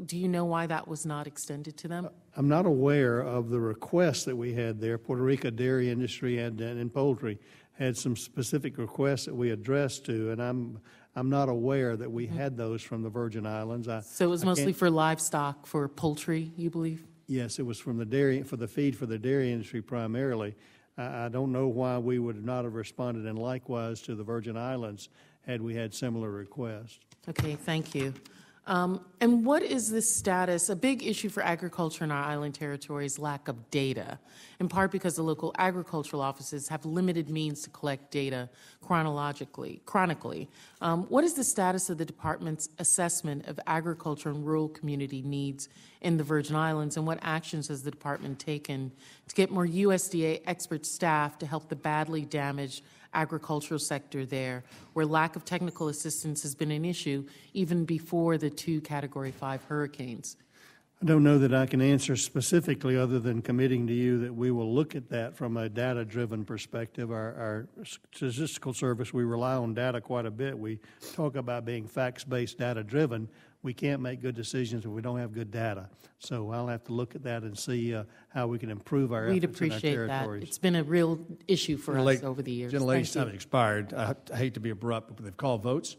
Do you know why that was not extended to them? I'm not aware of the requests that we had there. Puerto Rico dairy industry and poultry had some specific requests that we addressed to, and I'm not aware that we had those from the Virgin Islands. So it was mostly for livestock, for poultry, you believe? Yes, it was from the dairy, for the feed for the dairy industry primarily. I don't know why we would not have responded, and likewise to the Virgin Islands had we had similar requests. Okay, thank you. And what is the status? A big issue for agriculture in our island territory is lack of data, in part because the local agricultural offices have limited means to collect data chronically. What is the status of the department's assessment of agriculture and rural community needs in the Virgin Islands, and what actions has the department taken to get more USDA expert staff to help the badly damaged agricultural sector there, where lack of technical assistance has been an issue even before the 2 Category 5 hurricanes? I don't know that I can answer specifically other than committing to you that we will look at that from a data-driven perspective. Our statistical service, we rely on data quite a bit. We talk about being facts-based, data-driven. We can't make good decisions if we don't have good data. So I'll have to look at that and see how we can improve our We'd efforts in our appreciate territories. that. It's been a real issue for us over the years. Gentlelady's time has expired. I hate to be abrupt, but they've called votes,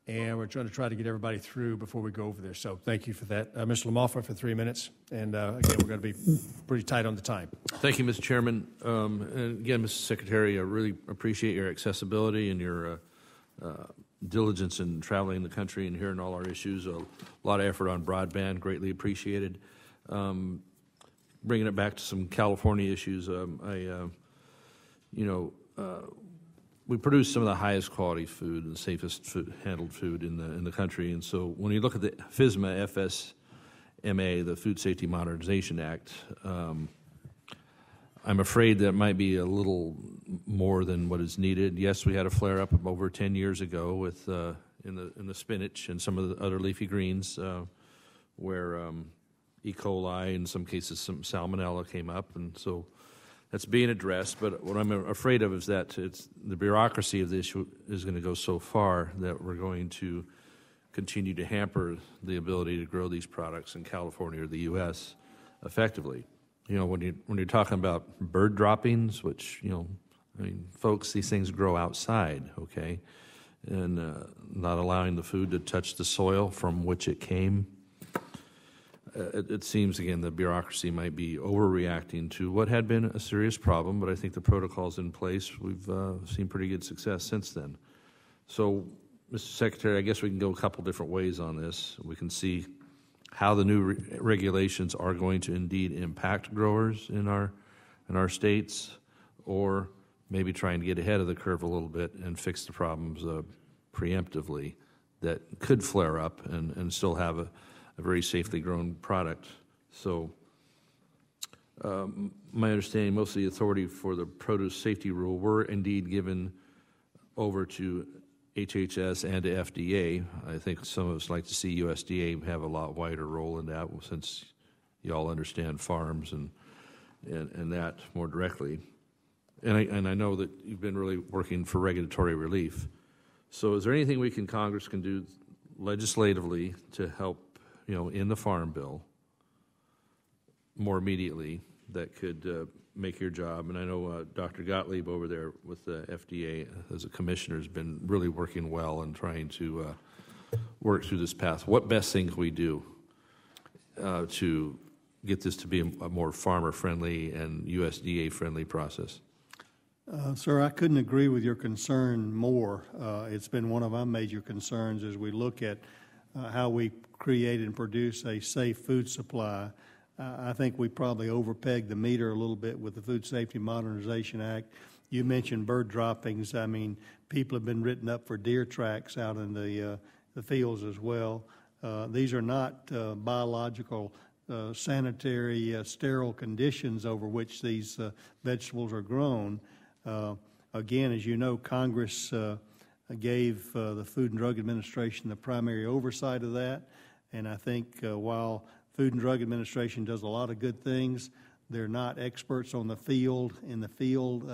and we're trying to get everybody through before we go over there. So thank you for that. Mr. Lamalfa for 3 minutes. And again, we're going to be pretty tight on the time. Thank you, Mr. Chairman. And again, Mr. Secretary, I really appreciate your accessibility and your diligence in traveling the country and hearing all our issues. A lot of effort on broadband, greatly appreciated. Bringing it back to some California issues, we produce some of the highest quality food and the safest handled food in the country. And so when you look at the FSMA, the Food Safety Modernization Act, I'm afraid that might be a little more than what is needed. Yes, we had a flare-up over 10 years ago with in the spinach and some of the other leafy greens where E. coli, in some cases some salmonella came up, and so that's being addressed. But what I'm afraid of is that the bureaucracy of the issue is going to go so far that we're going to continue to hamper the ability to grow these products in California or the U.S. effectively. When you're talking about bird droppings, which, folks, these things grow outside, okay, and not allowing the food to touch the soil from which it came. it seems, again, the bureaucracy might be overreacting to what had been a serious problem, but I think the protocols in place, we've seen pretty good success since then. So, Mr. Secretary, I guess we can go a couple different ways on this. We can see how the new regulations are going to indeed impact growers in our states, or maybe trying to get ahead of the curve a little bit and fix the problems preemptively that could flare up and still have a very safely grown product. So my understanding, most of the authority for the produce safety rule were indeed given over to HHS and to FDA. I think some of us like to see USDA have a lot wider role in that, since you all understand farms and that more directly. And I know that you've been really working for regulatory relief. So is there anything Congress can do legislatively to help, in the Farm Bill more immediately that could make your job? And I know Dr. Gottlieb over there with the FDA as a commissioner has been really working well and trying to work through this path. What best thing can we do to get this to be a more farmer-friendly and USDA-friendly process? Sir, I couldn't agree with your concern more. It's been one of our major concerns as we look at how we create and produce a safe food supply. I think we probably overpegged the meter a little bit with the Food Safety Modernization Act. You mentioned bird droppings. I mean, people have been written up for deer tracks out in the fields as well. These are not biological, sanitary, sterile conditions over which these vegetables are grown. Again, as you know, Congress gave the Food and Drug Administration the primary oversight of that, and I think while Food and Drug Administration does a lot of good things, they're not experts on the field, in the field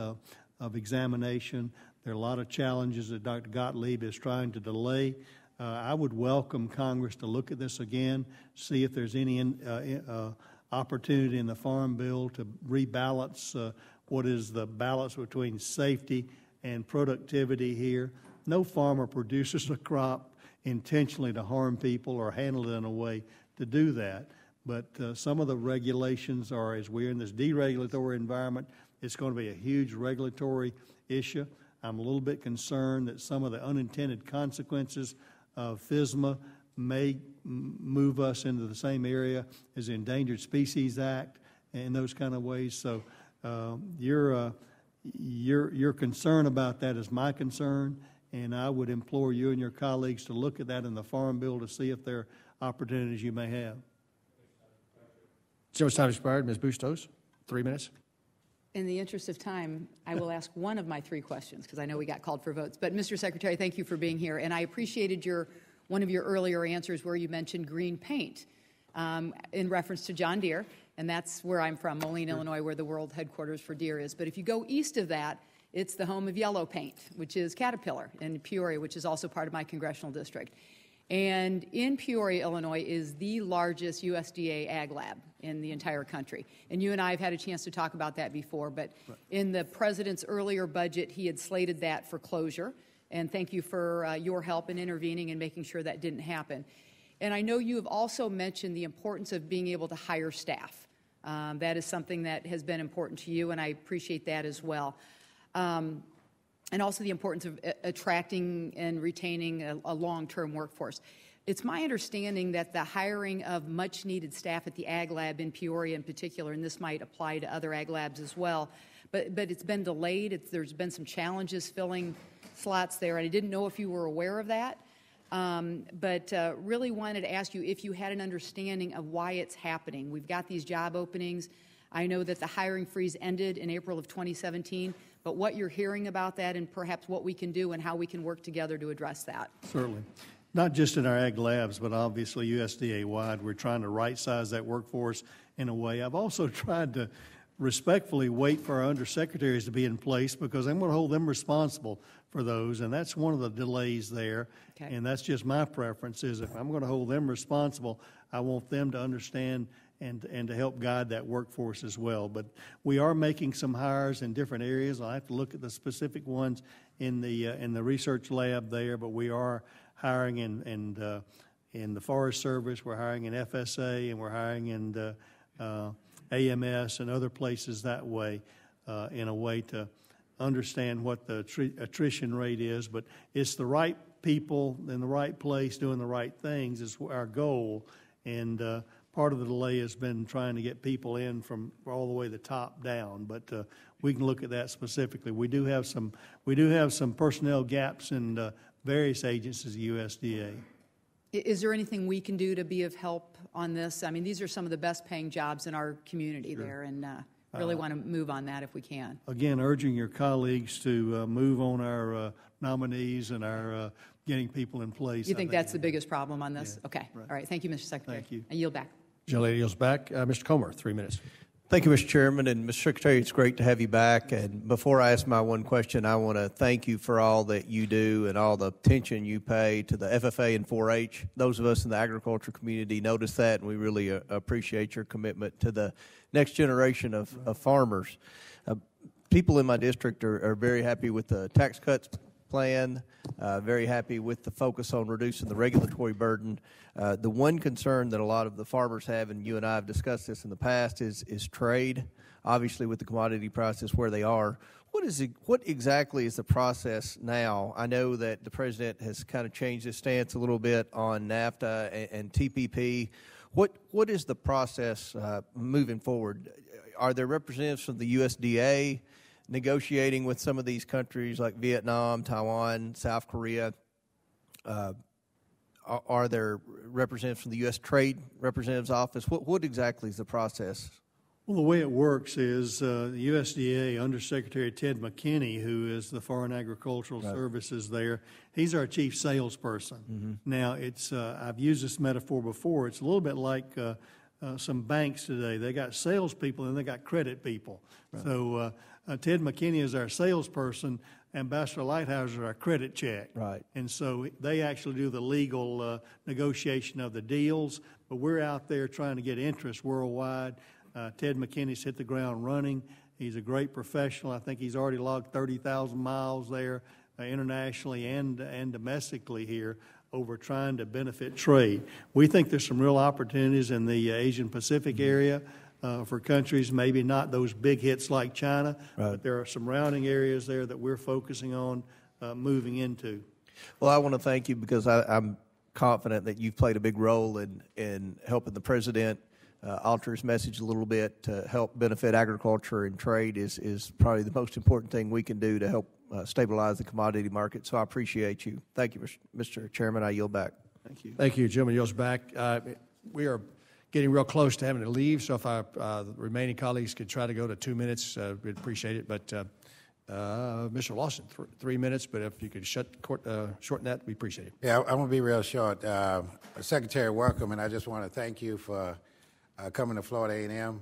of examination. There are a lot of challenges that Dr. Gottlieb is trying to delay. I would welcome Congress to look at this again, see if there's any opportunity in the Farm Bill to rebalance what is the balance between safety and productivity here. No farmer produces a crop intentionally to harm people or handle it in a way to do that. But some of the regulations are, as we're in this deregulatory environment, it's going to be a huge regulatory issue. I'm a little bit concerned that some of the unintended consequences of FSMA may move us into the same area as the Endangered Species Act and those kind of ways. So your concern about that is my concern, and I would implore you and your colleagues to look at that in the Farm Bill to see if there are opportunities you may have. So much time expired. Ms. Bustos, 3 minutes. In the interest of time, I will ask one of my three questions because I know we got called for votes. But Mr. Secretary, thank you for being here. And I appreciated one of your earlier answers where you mentioned green paint in reference to John Deere. And that's where I'm from, Moline, Illinois, where the world headquarters for Deere is. But if you go east of that, it's the home of yellow paint, which is Caterpillar in Peoria, which is also part of my congressional district. And in Peoria, Illinois, is the largest USDA ag lab in the entire country. And you and I have had a chance to talk about that before, but in the president's earlier budget, he had slated that for closure. And thank you for your help in intervening and making sure that didn't happen. And I know you have also mentioned the importance of being able to hire staff. That is something that has been important to you, and I appreciate that as well. And also the importance of attracting and retaining a long-term workforce. It's my understanding that the hiring of much-needed staff at the Ag Lab in Peoria in particular, and this might apply to other Ag Labs as well, but it's been delayed. There's been some challenges filling slots there, and I didn't know if you were aware of that. But really wanted to ask you if you had an understanding of why it's happening. We've got these job openings. I know that the hiring freeze ended in April of 2017, but what you're hearing about that and perhaps what we can do and how we can work together to address that. Certainly. Not just in our ag labs, but obviously USDA-wide. We're trying to right-size that workforce in a way. I've also tried to respectfully wait for our undersecretaries to be in place because I'm going to hold them responsible for those, and that's one of the delays there. Okay. And that's just my preference is if I'm going to hold them responsible, I want them to understand and to help guide that workforce as well. But we are making some hires in different areas. I'll have to look at the specific ones in the research lab there, but we are hiring in in the Forest Service, we're hiring in FSA, and we're hiring in AMS and other places that way in a way to understand what the attrition rate is. But it's the right people in the right place doing the right things is our goal. And part of the delay has been trying to get people in from all the way the top down. But we can look at that specifically. We do have some personnel gaps in various agencies of USDA. Is there anything we can do to be of help on this? I mean, these are some of the best paying jobs in our community there, and really want to move on that if we can. Again, urging your colleagues to move on our nominees and our getting people in place. You think that's the biggest problem on this? Yeah, okay. Right. All right. Thank you, Mr. Secretary. Thank you. I yield back. Gentlelady yields back. Mr. Comer, 3 minutes. Thank you, Mr. Chairman. And Mr. Secretary, it's great to have you back. And before I ask my one question, I want to thank you for all that you do and all the attention you pay to the FFA and 4-H. Those of us in the agriculture community notice that, and we really appreciate your commitment to the next generation of farmers. People in my district are very happy with the tax cuts plan, very happy with the focus on reducing the regulatory burden. The one concern that a lot of the farmers have, and you and I have discussed this in the past, is trade. Obviously, with the commodity prices where they are, what exactly is the process now? I know that the president has kind of changed his stance a little bit on NAFTA and TPP. What is the process moving forward? Are there representatives from the USDA negotiating with some of these countries like Vietnam, Taiwan, South Korea? Are there representatives from the U.S. Trade Representative's Office? What exactly is the process? Well, the way it works is the USDA Undersecretary Ted McKinney, who is the Foreign Agricultural Services there, he's our chief salesperson. Mm-hmm. Now, it's I've used this metaphor before. It's a little bit like some banks today. They got salespeople and they got credit people. Right. So Ted McKinney is our salesperson. Ambassador Lighthouse is our credit check. Right. And so they actually do the legal negotiation of the deals, but we're out there trying to get interest worldwide. Ted McKinney's hit the ground running. He's a great professional. I think he's already logged 30,000 miles there internationally and domestically here over trying to benefit trade. We think there's some real opportunities in the Asian Pacific area for countries, maybe not those big hits like China, but there are some rounding areas there that we're focusing on moving into. Well, I want to thank you because I'm confident that you've played a big role in helping the president alter his message a little bit to help benefit agriculture, and trade is probably the most important thing we can do to help stabilize the commodity market. So I appreciate you. Thank you, Mr. Chairman. I yield back. Thank you. Thank you. Gentleman yields back. We are getting real close to having to leave, so if the remaining colleagues could try to go to 2 minutes, we'd appreciate it. But Mr. Lawson, 3 minutes, but if you could shorten that, we appreciate it. Yeah, I want to be real short. Secretary, welcome, and I just want to thank you for coming to Florida A&M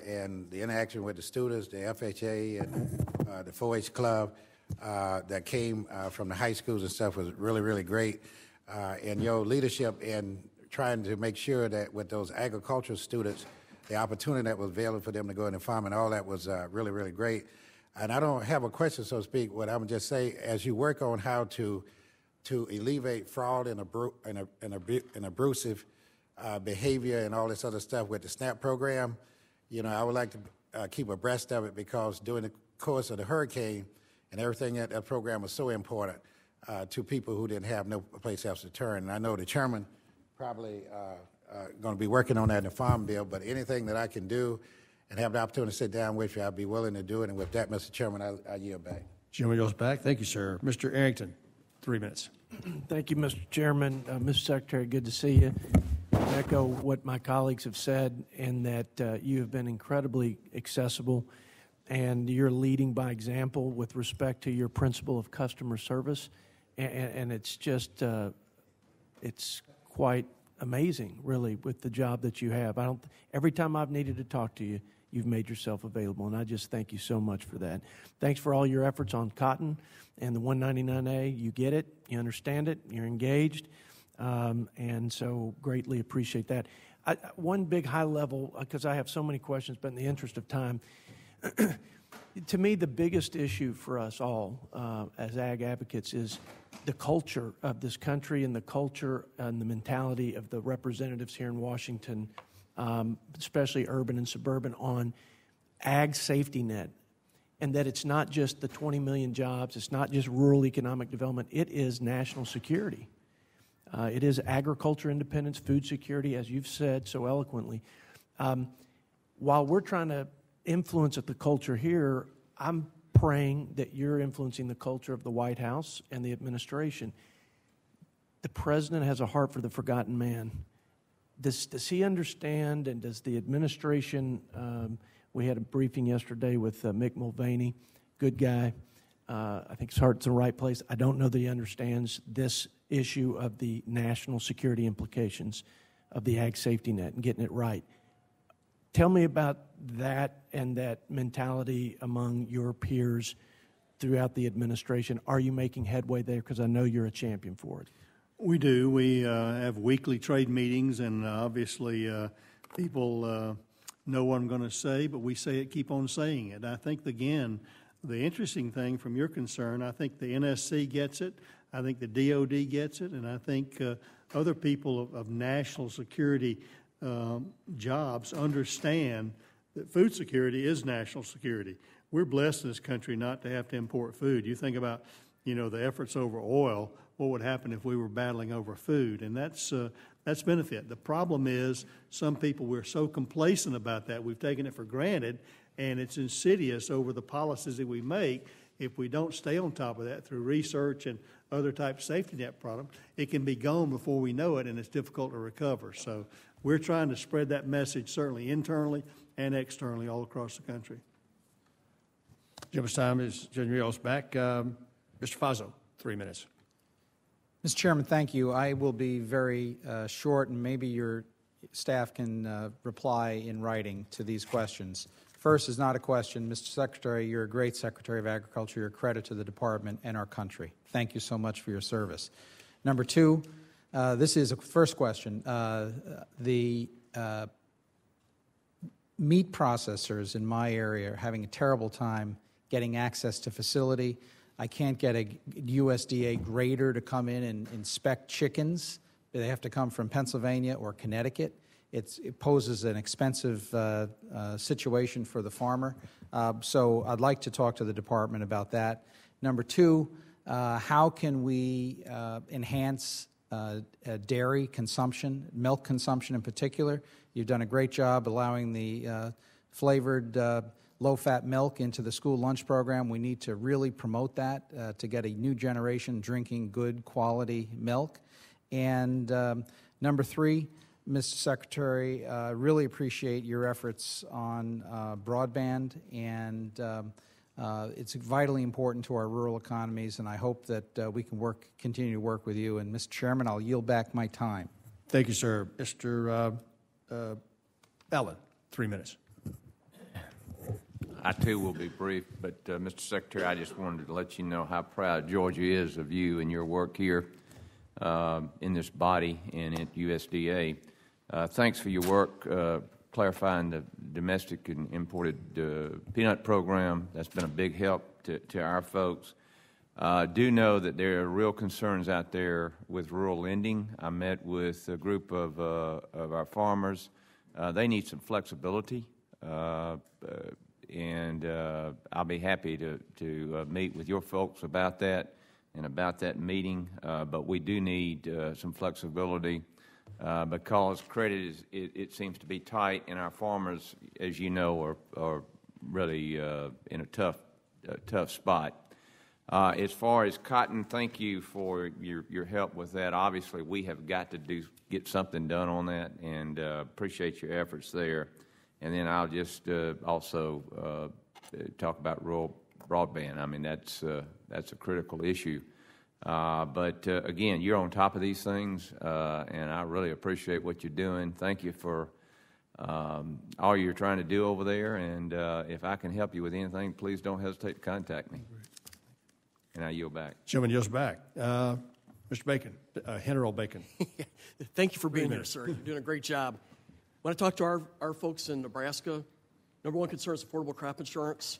and the interaction with the students, the FHA and the 4-H club that came from the high schools and stuff was really, really great. And your leadership in trying to make sure that with those agricultural students, the opportunity that was available for them to go into farming, all that was really, really great. And I don't have a question, so to speak. What I'm just say, as you work on how to alleviate fraud and abusive behavior and all this other stuff with the SNAP program, you know, I would like to keep abreast of it, because during the course of the hurricane and everything, that program was so important to people who didn't have no place else to turn. And I know the chairman probably going to be working on that in the Farm Bill, but anything that I can do and have the opportunity to sit down with you, I'd be willing to do it. And with that, Mr. Chairman, I yield back. Chairman goes back. Thank you, sir. Mr. Arrington, 3 minutes. Thank you, Mr. Chairman. Mr. Secretary, good to see you. I echo what my colleagues have said, in that you have been incredibly accessible, and you're leading by example with respect to your principle of customer service, and it's just it's quite amazing, really, with the job that you have. Every time I've needed to talk to you, you've made yourself available, and I just thank you so much for that. Thanks for all your efforts on cotton and the 199A. You get it, you understand it, you're engaged, and so greatly appreciate that. One big high level, because I have so many questions, but in the interest of time, To me, the biggest issue for us all as ag advocates is the culture of this country and the culture and the mentality of the representatives here in Washington, especially urban and suburban, on ag safety net. And that it's not just the 20 million jobs, it's not just rural economic development, it is national security. It is agriculture independence, food security, as you've said so eloquently. While we're trying to influence the culture here, I'm praying that you're influencing the culture of the White House and the administration. The president has a heart for the forgotten man. Does he understand, and does the administration, we had a briefing yesterday with Mick Mulvaney, good guy. I think his heart's in the right place. I don't know that he understands this issue of the national security implications of the ag safety net and getting it right. Tell me about that and that mentality among your peers throughout the administration. Are you making headway there? Because I know you're a champion for it. We do. We have weekly trade meetings, and obviously people know what I'm going to say, but we say it, keep on saying it. I think, again, the interesting thing from your concern, I think the NSC gets it, I think the DOD gets it, and I think other people of national security jobs understand that food security is national security. We're blessed in this country not to have to import food. You think about, the efforts over oil, what would happen if we were battling over food, and that's benefit. The problem is some people, we're so complacent about that, we've taken it for granted, and it's insidious over the policies that we make. If we don't stay on top of that through research and other types of safety net problems, it can be gone before we know it, and it's difficult to recover. So we're trying to spread that message certainly internally and externally all across the country. Jim's time is General's back. Mr. Fazo, 3 minutes. Mr. Chairman, thank you. I will be very short, and maybe your staff can reply in writing to these questions. First is not a question. Mr. Secretary, you're a great Secretary of Agriculture. You're a credit to the Department and our country. Thank you so much for your service. Number two, this is a first question. The meat processors in my area are having a terrible time getting access to facility. I can't get a USDA grader to come in and inspect chickens. They have to come from Pennsylvania or Connecticut. It poses an expensive situation for the farmer. So I'd like to talk to the department about that. Number two, how can we enhance dairy consumption, milk consumption in particular? You've done a great job allowing the flavored low-fat milk into the school lunch program. We need to really promote that to get a new generation drinking good quality milk. And number three, Mr. Secretary, really appreciate your efforts on broadband, and it's vitally important to our rural economies, and I hope that we can continue to work with you. And, Mr. Chairman, I'll yield back my time. Thank you, sir. Mr. Allen, 3 minutes. I, too, will be brief, but, Mr. Secretary, I just wanted to let you know how proud Georgia is of you and your work here in this body and at USDA. Thanks for your work clarifying the domestic and imported peanut program. That's been a big help to our folks. Do know that there are real concerns out there with rural lending. I met with a group of our farmers. They need some flexibility, and I'll be happy to meet with your folks about that and about that meeting. But we do need some flexibility because credit it seems to be tight, and our farmers, as you know, are really in a tough spot. As far as cotton, thank you for your help with that. Obviously, we have got to get something done on that, and appreciate your efforts there. And then I'll just also talk about rural broadband. I mean, that's a critical issue. But again, you're on top of these things, and I really appreciate what you're doing. Thank you for all you're trying to do over there. And if I can help you with anything, please don't hesitate to contact me. And I yield back. Gentleman yields back. Mr. Bacon, General Bacon. Thank you for being here, sir. You're doing a great job. When I talk to our folks in Nebraska, number one concern is affordable crop insurance.